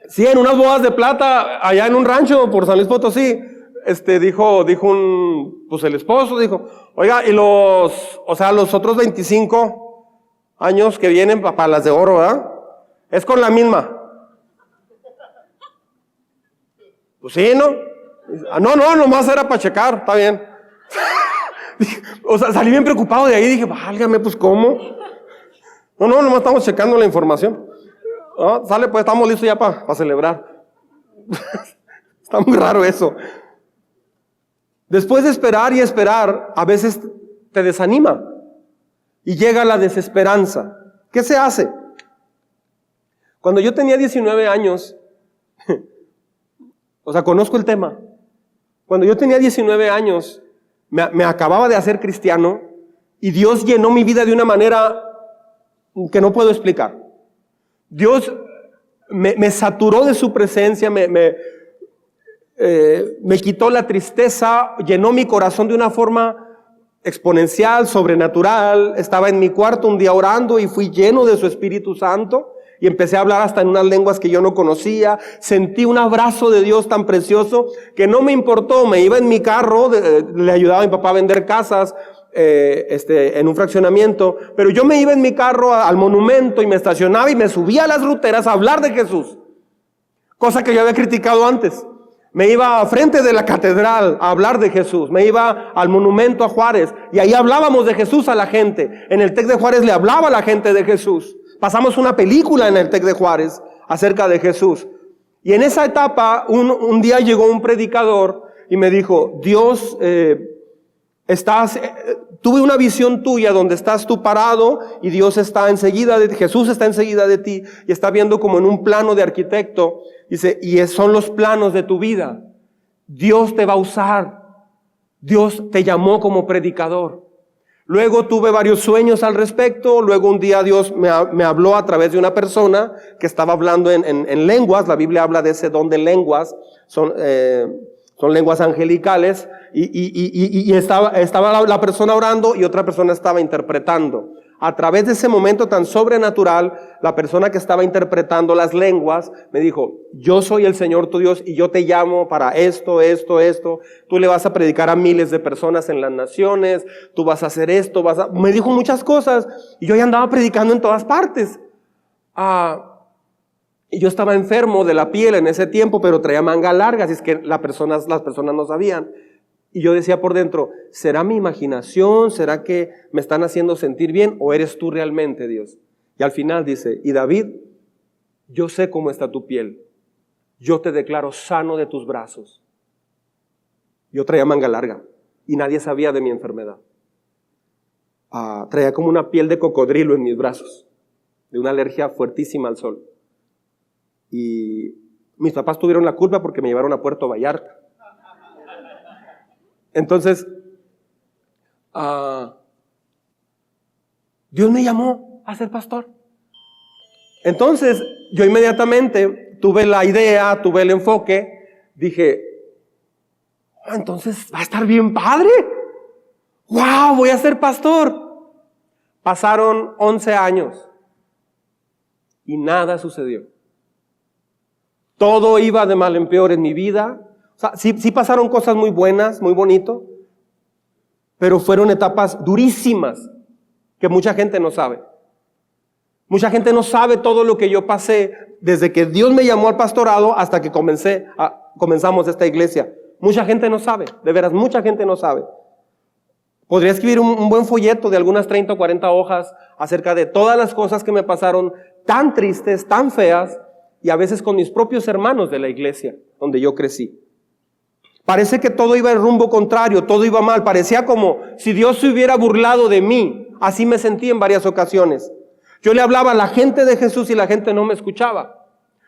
Sí, en unas bodas de plata, allá en un rancho por San Luis Potosí, dijo el esposo dijo, oiga, y los otros 25 años que vienen para las de oro, ¿verdad? Es con la misma. Pues sí, ¿no? No, nomás era para checar, está bien. Salí bien preocupado de ahí, dije, válgame, pues, ¿cómo? No, nomás estamos checando la información. Sale, pues, estamos listos ya para celebrar. Está muy raro eso. Después de esperar y esperar, a veces te desanima y llega la desesperanza. ¿Qué se hace? Cuando yo tenía 19 años, conozco el tema. Cuando yo tenía 19 años, me acababa de hacer cristiano Y Dios llenó mi vida de una manera que no puedo explicar. Dios me saturó de su presencia, me quitó la tristeza, llenó mi corazón de una forma exponencial, sobrenatural. Estaba en mi cuarto un día orando y fui lleno de su Espíritu Santo y empecé a hablar hasta en unas lenguas que yo no conocía. Sentí un abrazo de Dios tan precioso que no me importó. Me iba en mi carro, le ayudaba a mi papá a vender casas en un fraccionamiento, pero yo me iba en mi carro al monumento y me estacionaba y me subía a las ruteras a hablar de Jesús, cosa que yo había criticado antes. Me iba a frente de la catedral a hablar de Jesús. Me iba al monumento a Juárez y ahí hablábamos de Jesús a la gente. En el TEC de Juárez le hablaba a la gente de Jesús. Pasamos una película en el TEC de Juárez acerca de Jesús. Y en esa etapa un día llegó un predicador y me dijo, Dios, tuve una visión tuya donde estás tú parado y Dios está enseguida Jesús está enseguida de ti y está viendo como en un plano de arquitecto. Dice, y son los planos de tu vida. Dios te va a usar. Dios te llamó como predicador. Luego tuve varios sueños al respecto. Luego un día Dios me habló a través de una persona que estaba hablando en lenguas. La Biblia habla de ese don de lenguas. Son lenguas angelicales. Y estaba la persona orando y otra persona estaba interpretando. A través de ese momento tan sobrenatural, la persona que estaba interpretando las lenguas me dijo, yo soy el Señor tu Dios y yo te llamo para esto. Tú le vas a predicar a miles de personas en las naciones, tú vas a hacer esto, me dijo muchas cosas y yo ya andaba predicando en todas partes. Y yo estaba enfermo de la piel en ese tiempo, pero traía manga larga, así es que las personas no sabían. Y yo decía por dentro, ¿será mi imaginación? ¿Será que me están haciendo sentir bien? ¿O eres tú realmente, Dios? Y al final dice, y David, yo sé cómo está tu piel. Yo te declaro sano de tus brazos. Yo traía manga larga y nadie sabía de mi enfermedad. Traía como una piel de cocodrilo en mis brazos, de una alergia fuertísima al sol. Y mis papás tuvieron la culpa porque me llevaron a Puerto Vallarta. Entonces, Dios me llamó a ser pastor. Entonces, yo inmediatamente tuve la idea, tuve el enfoque, dije, entonces va a estar bien padre. ¡Wow! Voy a ser pastor. Pasaron 11 años y nada sucedió. Todo iba de mal en peor en mi vida. O sea, sí pasaron cosas muy buenas, muy bonito, pero fueron etapas durísimas que mucha gente no sabe. Mucha gente no sabe todo lo que yo pasé desde que Dios me llamó al pastorado hasta que comenzamos esta iglesia. Mucha gente no sabe, de veras, mucha gente no sabe. Podría escribir un buen folleto de algunas 30 o 40 hojas acerca de todas las cosas que me pasaron tan tristes, tan feas, y a veces con mis propios hermanos de la iglesia donde yo crecí. Parece que todo iba en rumbo contrario, todo iba mal. Parecía como si Dios se hubiera burlado de mí. Así me sentí en varias ocasiones. Yo le hablaba a la gente de Jesús y la gente no me escuchaba.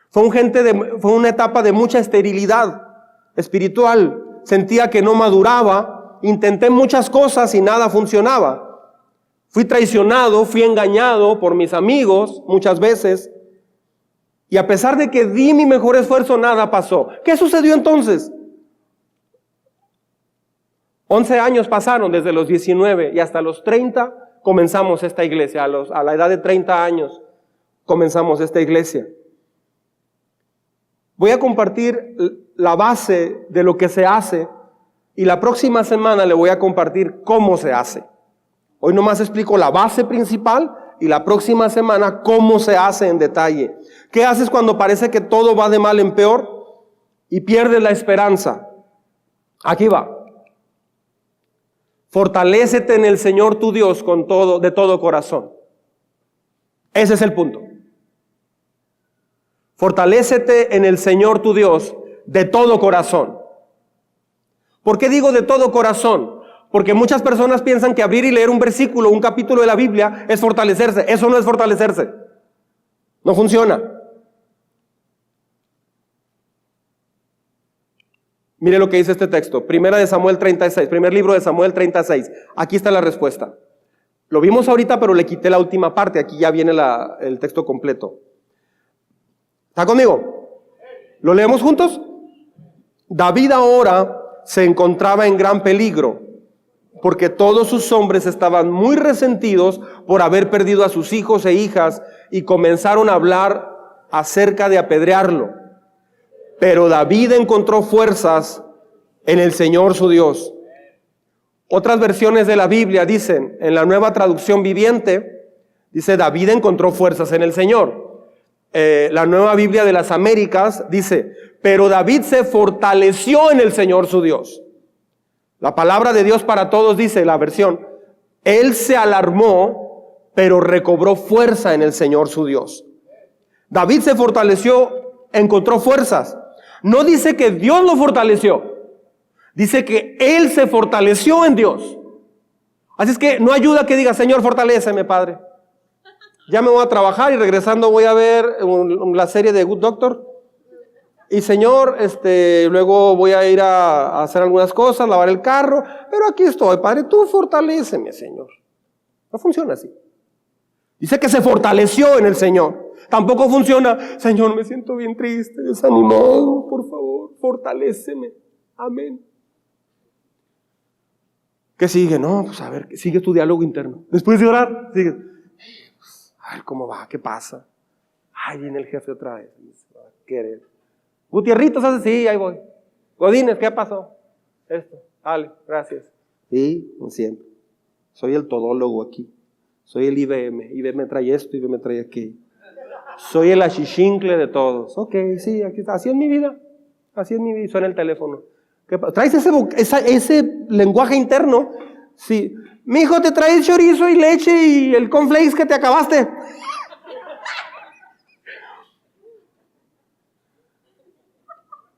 Fue una etapa de mucha esterilidad espiritual. Sentía que no maduraba. Intenté muchas cosas y nada funcionaba. Fui traicionado, fui engañado por mis amigos muchas veces. Y a pesar de que di mi mejor esfuerzo, nada pasó. ¿Qué sucedió entonces? 11 años pasaron desde los 19 y hasta los 30 comenzamos esta iglesia. A la edad de 30 años comenzamos esta iglesia. Voy a compartir la base de lo que se hace y la próxima semana le voy a compartir cómo se hace. Hoy nomás explico la base principal y la próxima semana cómo se hace en detalle. ¿Qué haces cuando parece que todo va de mal en peor y pierdes la esperanza? Aquí va. Fortalécete en el Señor tu Dios de todo corazón. Ese es el punto. Fortalécete en el Señor tu Dios de todo corazón. ¿Por qué digo de todo corazón? Porque muchas personas piensan que abrir y leer un versículo, un capítulo de la Biblia es fortalecerse. Eso no es fortalecerse. No funciona. Mire lo que dice este texto, Primera de Samuel 36, primer libro de Samuel 36. Aquí está la respuesta. Lo vimos ahorita, pero le quité la última parte. Aquí ya viene el texto completo. ¿Está conmigo? ¿Lo leemos juntos? David ahora se encontraba en gran peligro, porque todos sus hombres estaban muy resentidos por haber perdido a sus hijos e hijas y comenzaron a hablar acerca de apedrearlo. Pero David encontró fuerzas en el Señor su Dios. Otras versiones de la Biblia dicen, en la Nueva Traducción Viviente, dice David encontró fuerzas en el Señor. La Nueva Biblia de las Américas dice, pero David se fortaleció en el Señor su Dios. La palabra de Dios para todos dice, la versión, él se alarmó, pero recobró fuerza en el Señor su Dios. David se fortaleció, encontró fuerzas. No dice que Dios lo fortaleció, dice que él se fortaleció en Dios. Así es que no ayuda que diga, Señor, fortaléceme, Padre. Ya me voy a trabajar y regresando voy a ver la serie de Good Doctor. Y Señor, luego voy a ir a hacer algunas cosas, lavar el carro, pero aquí estoy, Padre, tú fortaléceme, Señor. No funciona así. Dice que se fortaleció en el Señor. Tampoco funciona, Señor, me siento bien triste, desanimado, por favor, fortaléceme. Amén. ¿Qué sigue? No, pues a ver, sigue tu diálogo interno. Después de orar, sigue. A ver cómo va, qué pasa. Ay, viene el jefe otra vez. Querer. Gutierritos hace, sí, ahí voy. Godínez, ¿qué pasó? Esto, dale, gracias. Sí, como siempre. Soy el todólogo aquí. Soy el IBM. IBM trae esto, IBM trae aquí. Soy el achichincle de todos. Ok, sí, aquí está. Así es mi vida. Así es mi vida. Suena el teléfono. ¿Traes ese lenguaje interno? Sí. Mijo, te traes chorizo y leche y el cornflakes que te acabaste.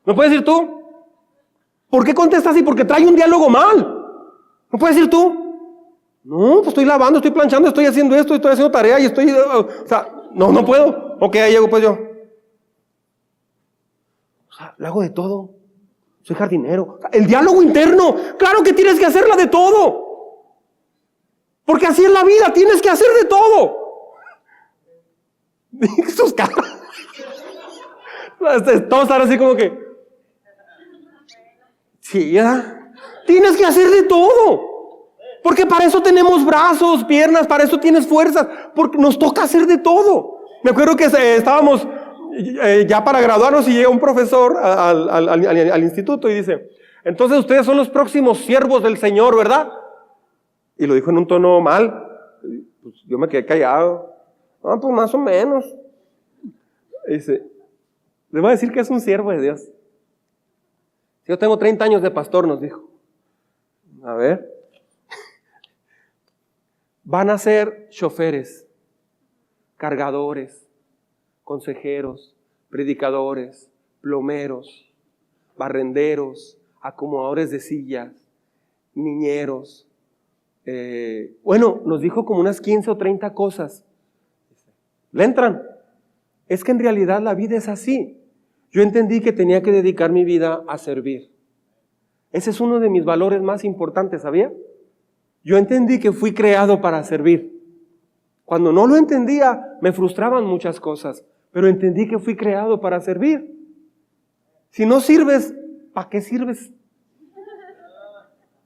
¿No puedes decir tú? ¿Por qué contestas así? Porque trae un diálogo mal. ¿No puedes decir tú? No, pues estoy lavando, estoy planchando, estoy haciendo esto, estoy haciendo tarea y estoy... no puedo. Ok, ahí llego pues yo. Lo hago de todo. Soy jardinero. El diálogo interno, claro que tienes que hacerla de todo. Porque así es la vida, tienes que hacer de todo. Sus caras. Todos están así como que... Sí, ya. Tienes que hacer de todo. Porque para eso tenemos brazos, piernas, para eso tienes fuerzas. Porque nos toca hacer de todo. Me acuerdo que estábamos ya para graduarnos y llega un profesor al instituto y dice, entonces ustedes son los próximos siervos del Señor, ¿verdad? Y lo dijo en un tono mal. Pues yo me quedé callado. Ah, pues más o menos. Y dice, le voy a decir que es un siervo de Dios. Yo tengo 30 años de pastor, nos dijo. A ver. Van a ser choferes, cargadores, consejeros, predicadores, plomeros, barrenderos, acomodadores de sillas, niñeros. Nos dijo como unas 15 o 30 cosas. ¿Le entran? Es que en realidad la vida es así. Yo entendí que tenía que dedicar mi vida a servir. Ese es uno de mis valores más importantes, ¿sabía? Yo entendí que fui creado para servir. Cuando no lo entendía, me frustraban muchas cosas, pero entendí que fui creado para servir. Si no sirves, ¿para qué sirves?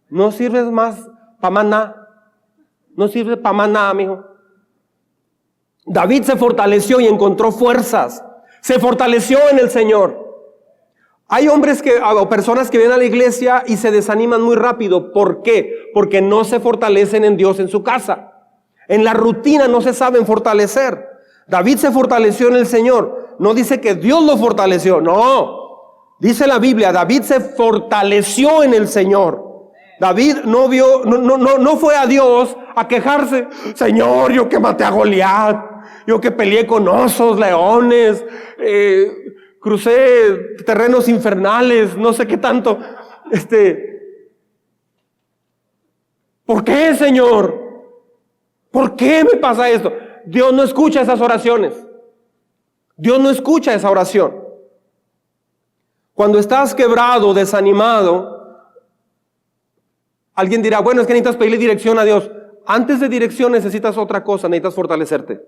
No sirves más para más nada. No sirves para más nada, mijo. David se fortaleció y encontró fuerzas. Se fortaleció en el Señor. Hay hombres o personas que vienen a la iglesia y se desaniman muy rápido. ¿Por qué? Porque no se fortalecen en Dios en su casa. En la rutina no se saben fortalecer. David se fortaleció en el Señor. No dice que Dios lo fortaleció. No. Dice la Biblia, David se fortaleció en el Señor. David no fue a Dios a quejarse. Señor, yo que maté a Goliat. Yo que peleé con osos, leones, crucé terrenos infernales, no sé qué tanto. ¿Por qué, Señor? ¿Por qué me pasa esto? Dios no escucha esas oraciones. Dios no escucha esa oración. Cuando estás quebrado, desanimado, alguien dirá, bueno, es que necesitas pedirle dirección a Dios. antes de dirección necesitas otra cosa, necesitas fortalecerte.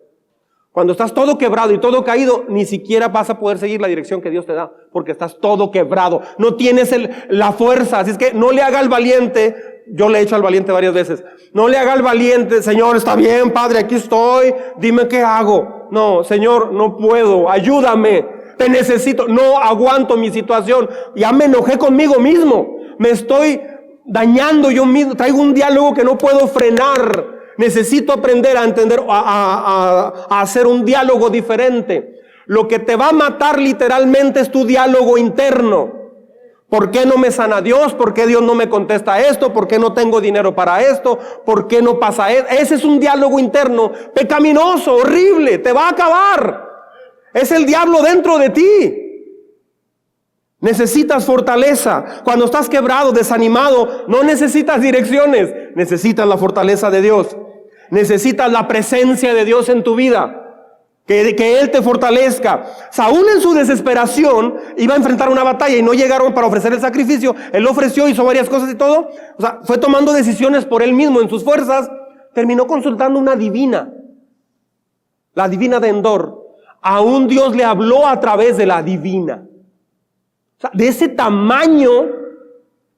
Cuando estás todo quebrado y todo caído, ni siquiera vas a poder seguir la dirección que Dios te da, porque estás todo quebrado. No tienes la fuerza, así es que no le haga al valiente. Yo le he hecho al valiente varias veces. No le haga al valiente, Señor, está bien, Padre, aquí estoy, dime qué hago. No, Señor, no puedo, ayúdame, te necesito, no aguanto mi situación. Ya me enojé conmigo mismo, me estoy dañando yo mismo, traigo un diálogo que no puedo frenar. Necesito aprender a entender, a hacer un diálogo diferente. Lo que te va a matar literalmente es tu diálogo interno. ¿Por qué no me sana Dios? ¿Por qué Dios no me contesta esto? ¿Por qué no tengo dinero para esto? ¿Por qué no pasa esto? Ese es un diálogo interno pecaminoso, horrible, te va a acabar. Es el diablo dentro de ti. Necesitas fortaleza. Cuando estás quebrado, desanimado, no necesitas direcciones, necesitas la fortaleza de Dios. Necesitas la presencia de Dios en tu vida, que Él te fortalezca. Saúl en su desesperación iba a enfrentar una batalla y no llegaron para ofrecer el sacrificio. Él ofreció, hizo varias cosas y todo. O sea, fue tomando decisiones por él mismo en sus fuerzas. Terminó consultando una divina, la divina de Endor. Aún Dios le habló a través de la divina. O sea, de ese tamaño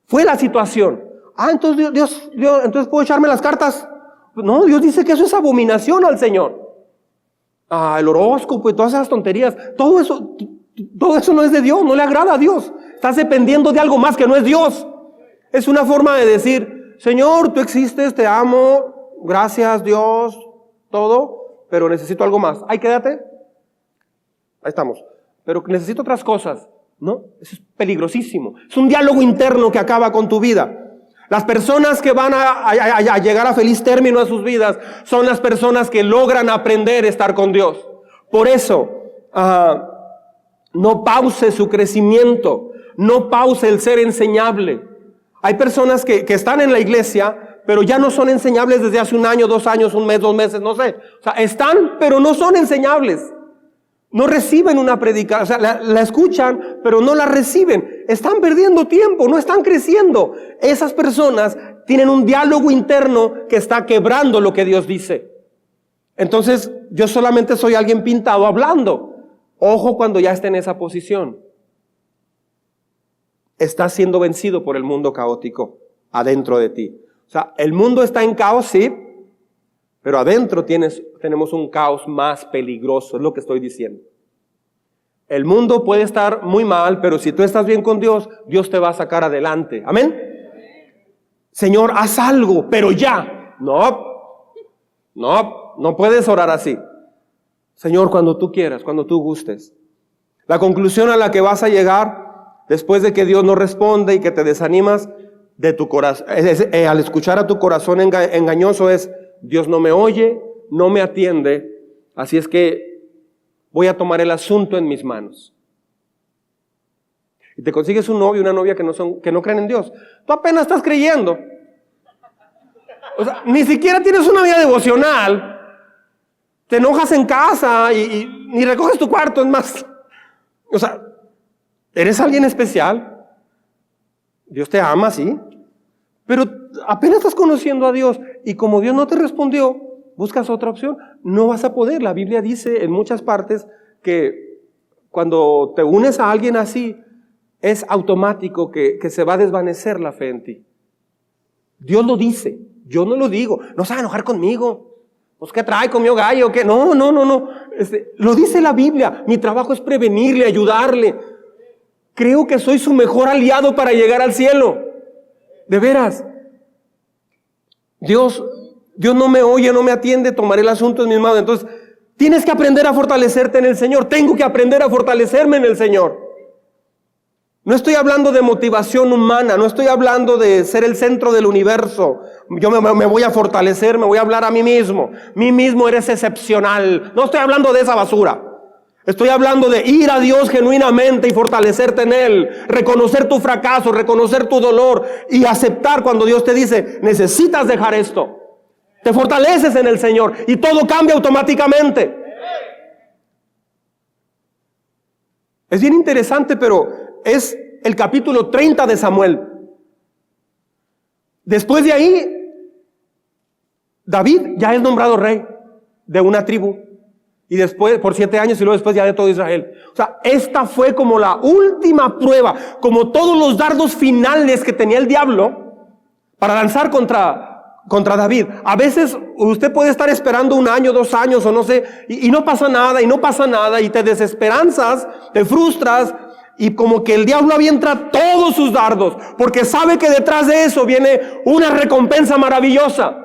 fue la situación. Entonces Dios, entonces puedo echarme las cartas. No, Dios dice que eso es abominación al Señor. El horóscopo y todas esas tonterías, todo eso no es de Dios, no le agrada a Dios. Estás dependiendo de algo más que no es Dios. Es una forma de decir, Señor, tú existes, te amo, gracias Dios, todo, pero necesito algo más. Quédate. Ahí estamos. Pero necesito otras cosas. No, eso es peligrosísimo. Es un diálogo interno que acaba con tu vida. Las personas que van a llegar a feliz término a sus vidas son las personas que logran aprender a estar con Dios. Por eso, no pause su crecimiento, no pause el ser enseñable. Hay personas que están en la iglesia, pero ya no son enseñables desde hace 1 año, 2 años, 1 mes, 2 meses, no sé. O sea, están, pero no son enseñables. No reciben una predicación, o sea, la escuchan, pero no la reciben. Están perdiendo tiempo, no están creciendo. Esas personas tienen un diálogo interno que está quebrando lo que Dios dice. Entonces, yo solamente soy alguien pintado hablando. Ojo cuando ya esté en esa posición. Estás siendo vencido por el mundo caótico adentro de ti. O sea, el mundo está en caos, sí, pero adentro tenemos un caos más peligroso, es lo que estoy diciendo. El mundo puede estar muy mal, pero si tú estás bien con Dios, Dios te va a sacar adelante. ¿Amén? Señor, haz algo, pero ya. No puedes orar así. Señor, cuando tú quieras, cuando tú gustes. La conclusión a la que vas a llegar, después de que Dios no responde y que te desanimas de tu corazón, al escuchar a tu corazón engañoso es, Dios no me oye, no me atiende, así es que voy a tomar el asunto en mis manos. Y te consigues un novio, una novia que no creen en Dios. Tú apenas estás creyendo. O sea, ni siquiera tienes una vida devocional. Te enojas en casa y ni recoges tu cuarto, es más. O sea, eres alguien especial. Dios te ama, sí. Pero apenas estás conociendo a Dios y como Dios no te respondió, buscas otra opción. No vas a poder. La Biblia dice en muchas partes que cuando te unes a alguien así, es automático que se va a desvanecer la fe en ti. Dios lo dice, yo no lo digo. No se va a enojar conmigo. Pues ¿qué trae? ¿Comió gallo? ¿Qué? No. Lo dice la Biblia. Mi trabajo es prevenirle, ayudarle. Creo que soy su mejor aliado para llegar al cielo. De veras. Dios no me oye, no me atiende, tomaré el asunto en mis manos. Entonces, tienes que aprender a fortalecerte en el Señor. Tengo que aprender a fortalecerme en el Señor. No estoy hablando de motivación humana, no estoy hablando de ser el centro del universo. Yo me voy a fortalecer, me voy a hablar a mí mismo. Mí mismo eres excepcional. No estoy hablando de esa basura. Estoy hablando de ir a Dios genuinamente y fortalecerte en Él, reconocer tu fracaso, reconocer tu dolor y aceptar cuando Dios te dice, necesitas dejar esto. Te fortaleces en el Señor y todo cambia automáticamente. Es bien interesante, pero es el capítulo 30 de Samuel. Después de ahí, David ya es nombrado rey de una tribu. Y después, por 7 años, y luego después ya de todo Israel. O sea, esta fue como la última prueba, como todos los dardos finales que tenía el diablo para lanzar contra David. A veces usted puede estar esperando 1 año, 2 años, o no sé, y no pasa nada, y te desesperanzas, te frustras, y como que el diablo avienta todos sus dardos, porque sabe que detrás de eso viene una recompensa maravillosa.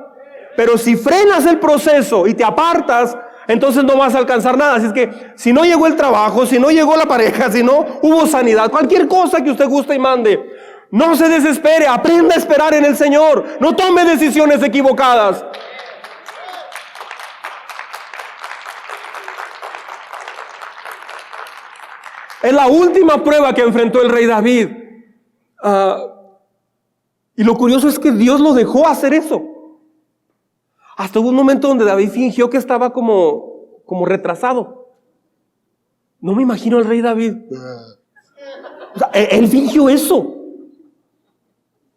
Pero si frenas el proceso y te apartas, entonces no vas a alcanzar nada. Así es que si no llegó el trabajo, si no llegó la pareja, si no hubo sanidad, cualquier cosa que usted guste y mande, no se desespere, aprenda a esperar en el Señor. No tome decisiones equivocadas. Es la última prueba que enfrentó el rey David. Y lo curioso es que Dios lo dejó hacer eso. Hasta hubo un momento donde David fingió que estaba como retrasado. No me imagino al rey David. O sea, él fingió eso.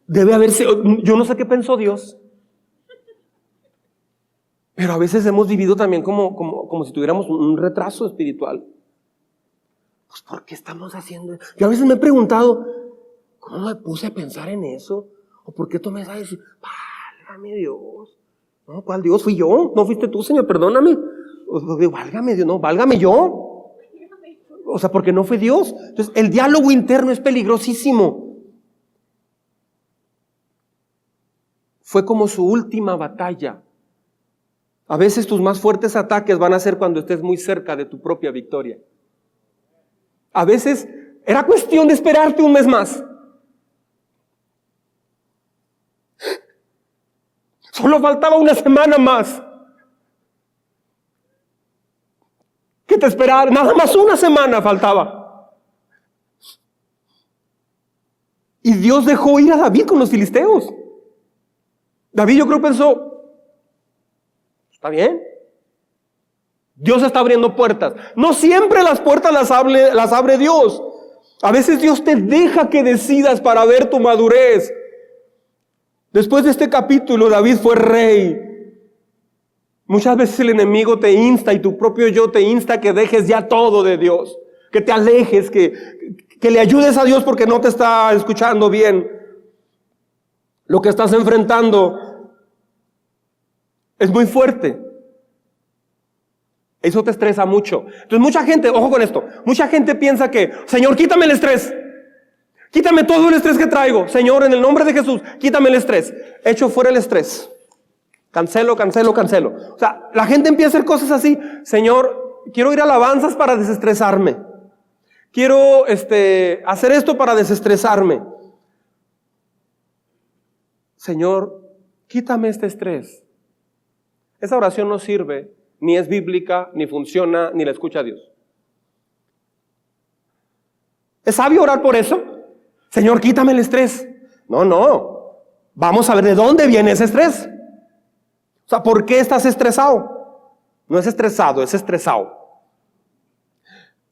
Debe haberse, yo no sé qué pensó Dios. Pero a veces hemos vivido también como si tuviéramos un retraso espiritual. Pues ¿por qué estamos haciendo eso? Yo a veces me he preguntado, ¿cómo me puse a pensar en eso? ¿O por qué tomé esa decisión? Válgame Dios. No, ¿cuál Dios? Fui yo, no fuiste tú, Señor, perdóname. Válgame Dios, no, válgame yo. O sea, porque no fue Dios. Entonces, el diálogo interno es peligrosísimo. Fue como su última batalla. A veces tus más fuertes ataques van a ser cuando estés muy cerca de tu propia victoria. A veces era cuestión de esperarte 1 mes más. Solo faltaba 1 semana más. ¿Qué te esperaba? Nada más 1 semana faltaba. Y Dios dejó ir a David con los filisteos. David yo creo pensó, está bien. Dios está abriendo puertas. No siempre las puertas las abre Dios. A veces Dios te deja que decidas para ver tu madurez. Después de este capítulo, David fue rey. Muchas veces el enemigo te insta y tu propio yo te insta a que dejes ya todo de Dios. Que te alejes, que le ayudes a Dios porque no te está escuchando bien. Lo que estás enfrentando es muy fuerte. Eso te estresa mucho. Entonces mucha gente, ojo con esto, mucha gente piensa que, Señor, quítame el estrés. Quítame todo el estrés que traigo. Señor, en el nombre de Jesús, quítame el estrés. Echo fuera el estrés. Cancelo. O sea, la gente empieza a hacer cosas así. Señor, quiero ir a alabanzas para desestresarme. Quiero hacer esto para desestresarme. Señor, quítame este estrés. Esa oración no sirve, ni es bíblica, ni funciona, ni la escucha Dios. ¿Es sabio orar por eso? Señor, quítame el estrés. No. Vamos a ver de dónde viene ese estrés. O sea, ¿por qué estás estresado? No es estresado, es estresado.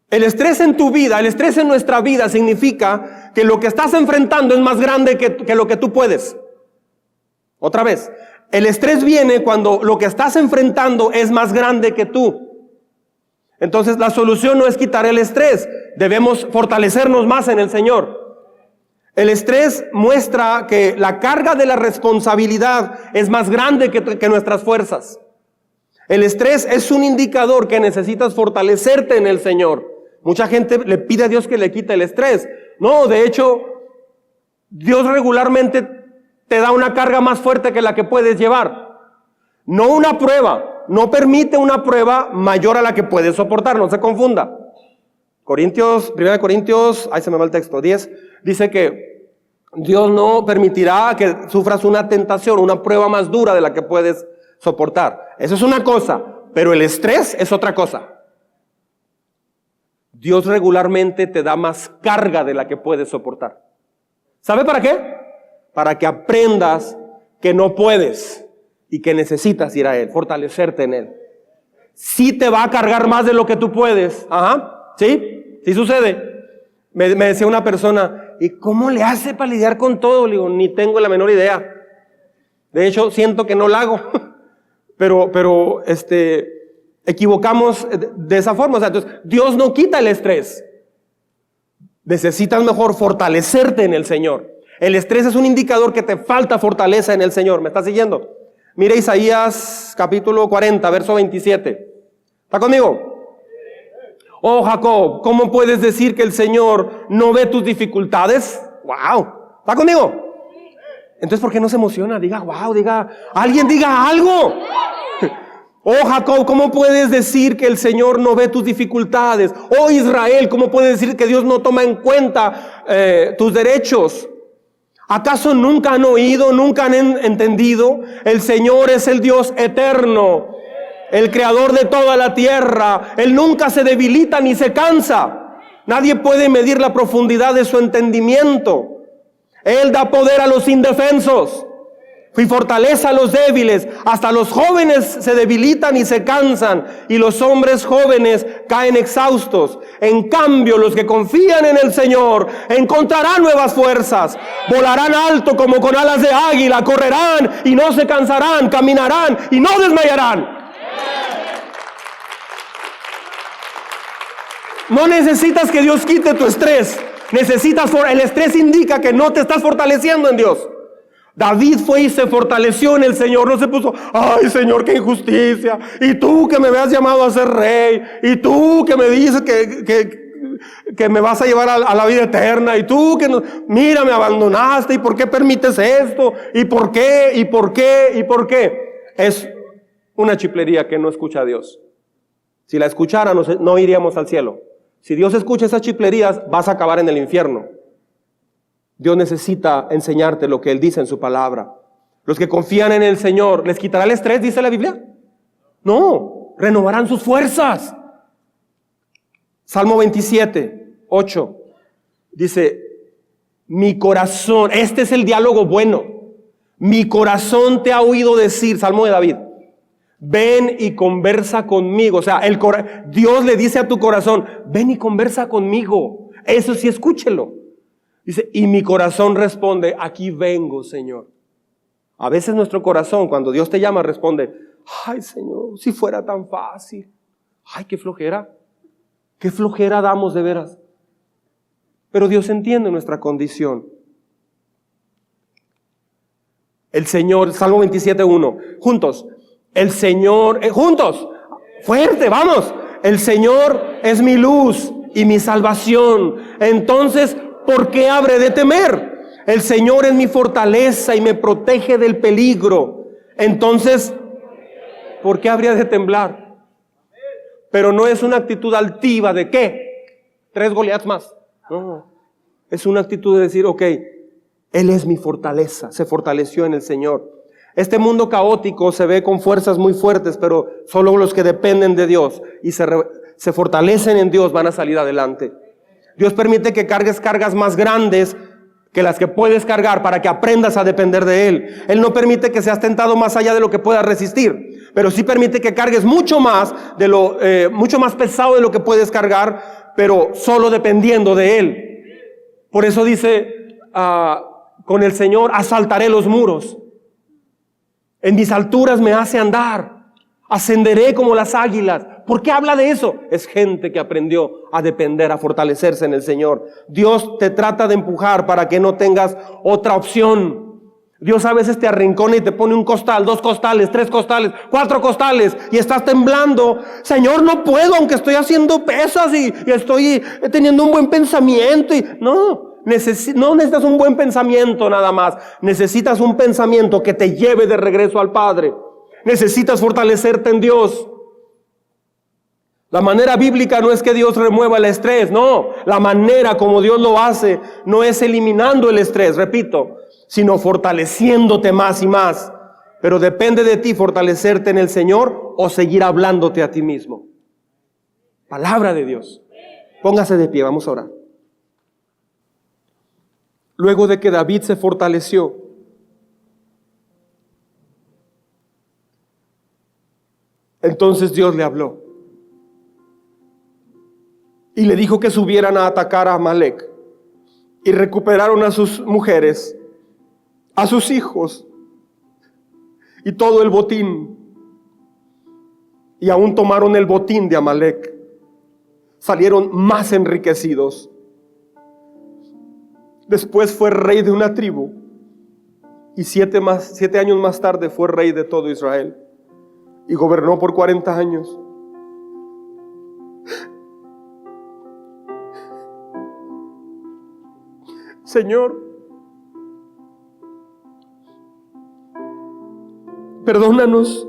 El estrés en tu vida, el estrés en nuestra vida significa que lo que estás enfrentando es más grande que lo que tú puedes. Otra vez, el estrés viene cuando lo que estás enfrentando es más grande que tú. Entonces la solución no es quitar el estrés, debemos fortalecernos más en el Señor. El estrés muestra que la carga de la responsabilidad es más grande que nuestras fuerzas. El estrés es un indicador que necesitas fortalecerte en el Señor. Mucha gente le pide a Dios que le quite el estrés. No, de hecho, Dios regularmente te da una carga más fuerte que la que puedes llevar. No una prueba, no permite una prueba mayor a la que puedes soportar, no se confunda. 1 Corintios, ahí se me va el texto, 10, dice que Dios no permitirá que sufras una tentación, una prueba más dura de la que puedes soportar. Eso es una cosa, pero el estrés es otra cosa. Dios regularmente te da más carga de la que puedes soportar. ¿Sabe para qué? Para que aprendas que no puedes y que necesitas ir a Él, fortalecerte en Él. Sí te va a cargar más de lo que tú puedes. Ajá, ¿sí? Sí sucede. Me decía una persona, ¿y cómo le hace para lidiar con todo? Le digo, ni tengo la menor idea. De hecho, siento que no la hago. pero equivocamos de esa forma. O sea, entonces, Dios no quita el estrés. Necesitas mejor fortalecerte en el Señor. El estrés es un indicador que te falta fortaleza en el Señor. ¿Me estás siguiendo? Mire Isaías capítulo 40, verso 27. ¿Está conmigo? Oh Jacob, ¿cómo puedes decir que el Señor no ve tus dificultades? ¡Wow! ¿Está conmigo? Entonces, ¿por qué no se emociona? Diga, wow, alguien diga algo. Oh Jacob, ¿cómo puedes decir que el Señor no ve tus dificultades? Oh Israel, ¿cómo puedes decir que Dios no toma en cuenta tus derechos? ¿Acaso nunca han oído, nunca han entendido? El Señor es el Dios eterno, el creador de toda la tierra. Él nunca se debilita ni se cansa. Nadie puede medir la profundidad de su entendimiento. Él da poder a los indefensos y fortaleza a los débiles. Hasta los jóvenes se debilitan y se cansan, y los hombres jóvenes caen exhaustos. En cambio, los que confían en el Señor encontrarán nuevas fuerzas. Volarán alto como con alas de águila, correrán y no se cansarán, caminarán y no desmayarán. No necesitas que Dios quite tu estrés. El estrés indica que no te estás fortaleciendo en Dios. David fue y se fortaleció en el Señor. No se puso, ay Señor, qué injusticia. Y tú que me habías llamado a ser rey. Y tú que me dices que me vas a llevar a la vida eterna. Y tú que mira, me abandonaste. ¿Y por qué permites esto? ¿Y por qué? ¿Y por qué? ¿Y por qué? Es una chiflería que no escucha a Dios. Si la escuchara, no iríamos al cielo. Si Dios escucha esas chiflerías, vas a acabar en el infierno. Dios necesita enseñarte lo que Él dice en su palabra. Los que confían en el Señor, ¿les quitará el estrés, dice la Biblia? No, renovarán sus fuerzas. Salmo 27, 8, dice, mi corazón, este es el diálogo bueno. Mi corazón te ha oído decir, Salmo de David, ven y conversa conmigo. O sea, Dios le dice a tu corazón, ven y conversa conmigo. Eso sí, escúchelo. Dice, y mi corazón responde, aquí vengo, Señor. A veces nuestro corazón, cuando Dios te llama, responde, ay, Señor, si fuera tan fácil. Ay, qué flojera. Qué flojera damos de veras. Pero Dios entiende nuestra condición. El Señor, Salmo 27:1, juntos. El Señor, juntos, fuerte, vamos. El Señor es mi luz y mi salvación. Entonces, ¿por qué habré de temer? El Señor es mi fortaleza y me protege del peligro. Entonces, ¿por qué habría de temblar? Pero no es una actitud altiva de ¿qué? 3 Goliaths más. No, es una actitud de decir, ok, Él es mi fortaleza, se fortaleció en el Señor. Este mundo caótico se ve con fuerzas muy fuertes, pero solo los que dependen de Dios y se fortalecen en Dios van a salir adelante. Dios permite que cargues cargas más grandes que las que puedes cargar para que aprendas a depender de Él. Él no permite que seas tentado más allá de lo que puedas resistir, pero sí permite que cargues mucho más pesado de lo que puedes cargar, pero solo dependiendo de Él. Por eso dice, con el Señor asaltaré los muros. En mis alturas me hace andar. Ascenderé como las águilas. ¿Por qué habla de eso? Es gente que aprendió a depender, a fortalecerse en el Señor. Dios te trata de empujar para que no tengas otra opción. Dios a veces te arrincona y te pone un costal, 2 costales, 3 costales, 4 costales y estás temblando. Señor, no puedo, aunque estoy haciendo pesas y estoy teniendo un buen pensamiento. No necesitas un buen pensamiento nada más. Necesitas un pensamiento que te lleve de regreso al Padre. Necesitas fortalecerte en Dios. La manera bíblica no es que Dios remueva el estrés, no. La manera como Dios lo hace no es eliminando el estrés, repito, sino fortaleciéndote más y más. Pero depende de ti fortalecerte en el Señor o seguir hablándote a ti mismo. Palabra de Dios. Póngase de pie, vamos a orar. Luego de que David se fortaleció, entonces Dios le habló y le dijo que subieran a atacar a Amalek y recuperaron a sus mujeres, a sus hijos y todo el botín y aún tomaron el botín de Amalec. Salieron más enriquecidos. Después fue rey de una tribu y 7 años más tarde fue rey de todo Israel y gobernó por 40 años. Señor, perdónanos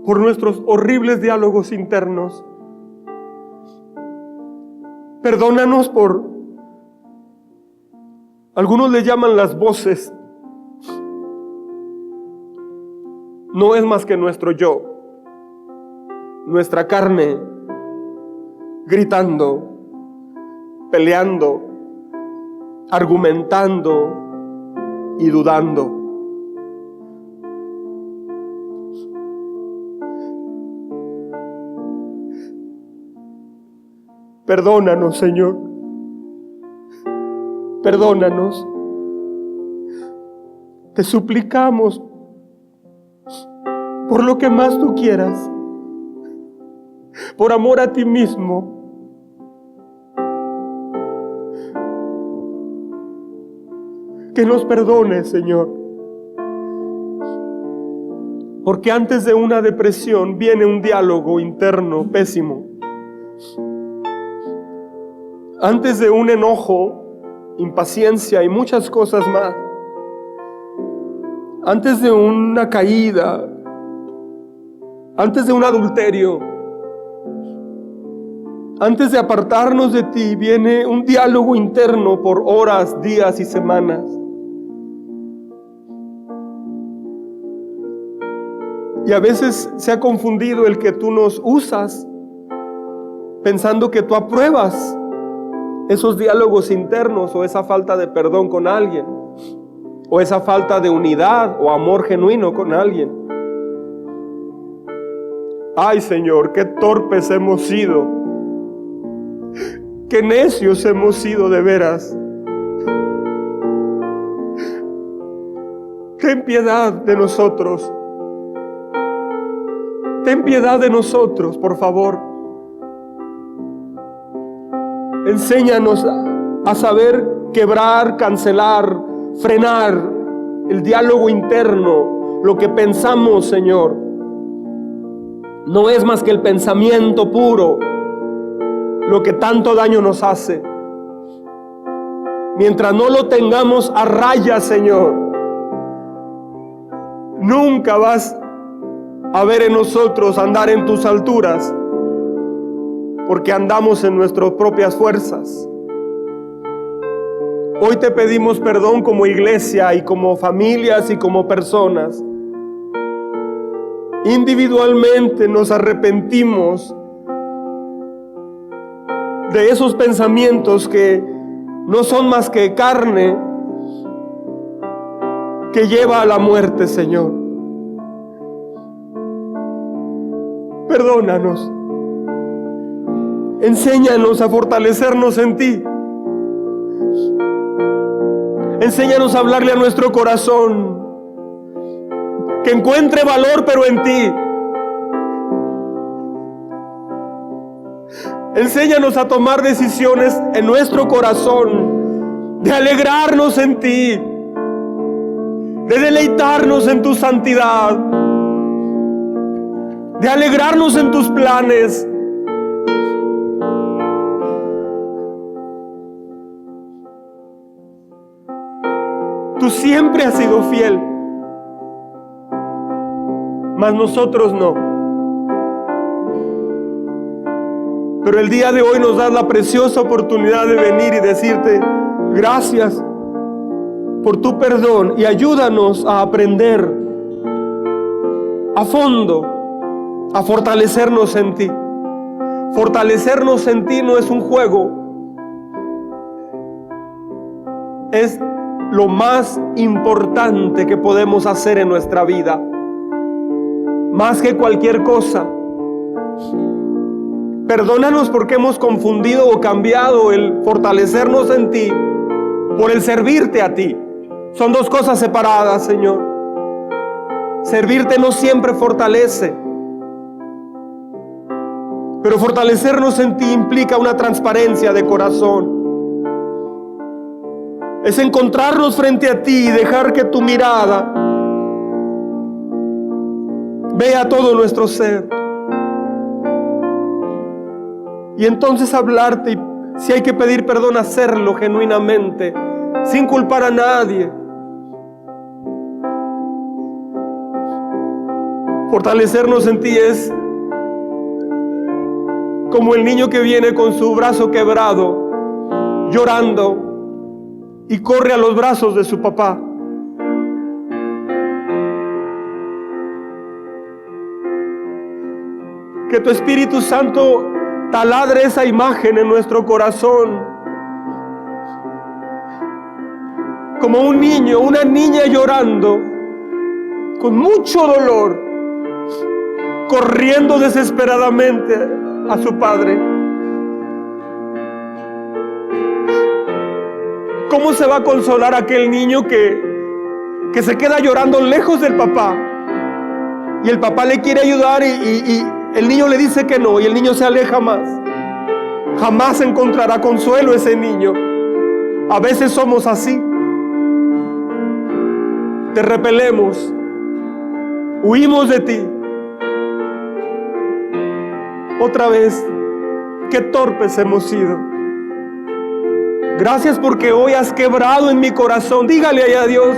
por nuestros horribles diálogos internos. Perdónanos por, algunos le llaman las voces. No es más que nuestro yo, nuestra carne, gritando, peleando, argumentando y dudando. Perdónanos, Señor. Perdónanos. Te suplicamos por lo que más tú quieras, por amor a ti mismo. Que nos perdones, Señor. Porque antes de una depresión viene un diálogo interno pésimo. Antes de un enojo, impaciencia y muchas cosas más. Antes de una caída, antes de un adulterio, antes de apartarnos de ti, viene un diálogo interno por horas, días y semanas. Y a veces se ha confundido el que tú nos usas, pensando que tú apruebas esos diálogos internos o esa falta de perdón con alguien, o esa falta de unidad o amor genuino con alguien. Ay, Señor, qué torpes hemos sido, qué necios hemos sido de veras. Ten piedad de nosotros. Ten piedad de nosotros, por favor. Enséñanos a saber quebrar, cancelar, frenar el diálogo interno. Lo que pensamos, Señor, no es más que el pensamiento puro, lo que tanto daño nos hace. Mientras no lo tengamos a raya, Señor, nunca vas a ver en nosotros andar en tus alturas, porque andamos en nuestras propias fuerzas. Hoy te pedimos perdón como iglesia y como familias y como personas. Individualmente nos arrepentimos de esos pensamientos que no son más que carne que lleva a la muerte, Señor. Perdónanos. Enséñanos a fortalecernos en ti. Enséñanos a hablarle a nuestro corazón, que encuentre valor pero en ti. Enséñanos a tomar decisiones en nuestro corazón, de alegrarnos en ti, de deleitarnos en tu santidad, de alegrarnos en tus planes. Tú siempre has sido fiel, mas nosotros no. Pero el día de hoy nos das la preciosa oportunidad de venir y decirte gracias por tu perdón, y ayúdanos a aprender a fondo, a fortalecernos en ti. Fortalecernos en ti no es un juego, es lo más importante que podemos hacer en nuestra vida, más que cualquier cosa. Perdónanos porque hemos confundido o cambiado el fortalecernos en ti por el servirte a ti. Son dos cosas separadas, Señor. Servirte no siempre fortalece. Pero fortalecernos en ti implica una transparencia de corazón. Es encontrarnos frente a ti y dejar que tu mirada vea todo nuestro ser. Y entonces hablarte, y si hay que pedir perdón, hacerlo genuinamente, sin culpar a nadie. Fortalecernos en ti es como el niño que viene con su brazo quebrado, llorando, y corre a los brazos de su papá. Que tu Espíritu Santo taladre esa imagen en nuestro corazón. Como un niño, una niña llorando, con mucho dolor, corriendo desesperadamente a su padre. ¿Cómo se va a consolar aquel niño que se queda llorando lejos del papá? Y el papá le quiere ayudar y el niño le dice que no, y el niño se aleja más. Jamás encontrará consuelo ese niño. A veces somos así. Te repelemos, huimos de ti. Otra vez, qué torpes hemos sido. Gracias porque hoy has quebrado en mi corazón. Dígale ahí a Dios: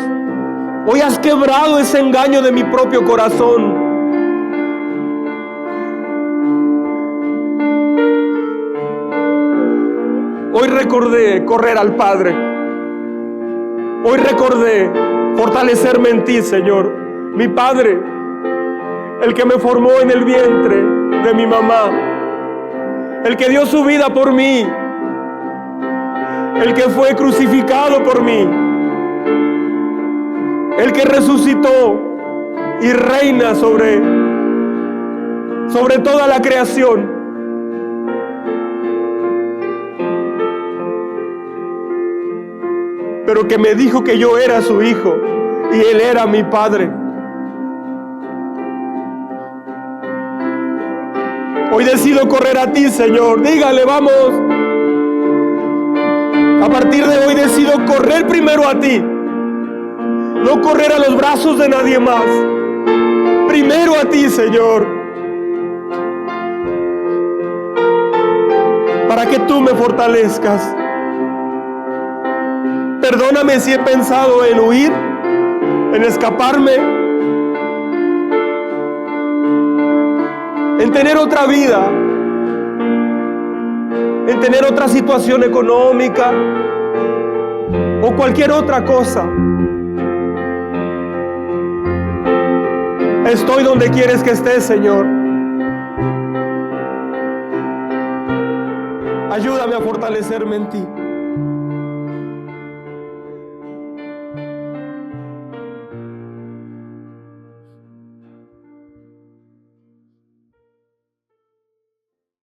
hoy has quebrado ese engaño de mi propio corazón. Hoy recordé correr al Padre. Hoy recordé fortalecerme en ti, Señor. Mi Padre, el que me formó en el vientre de mi mamá, el que dio su vida por mí, el que fue crucificado por mí, el que resucitó y reina sobre toda la creación. Pero que me dijo que yo era su hijo y él era mi Padre. Hoy decido correr a ti, Señor. Dígale, vamos. A partir de hoy decido correr primero a ti. No correr a los brazos de nadie más. Primero a ti, Señor. Para que tú me fortalezcas. Perdóname si he pensado en huir, en escaparme, en tener otra vida, en tener otra situación económica o cualquier otra cosa. Estoy donde quieres que estés, Señor. Ayúdame a fortalecerme en ti.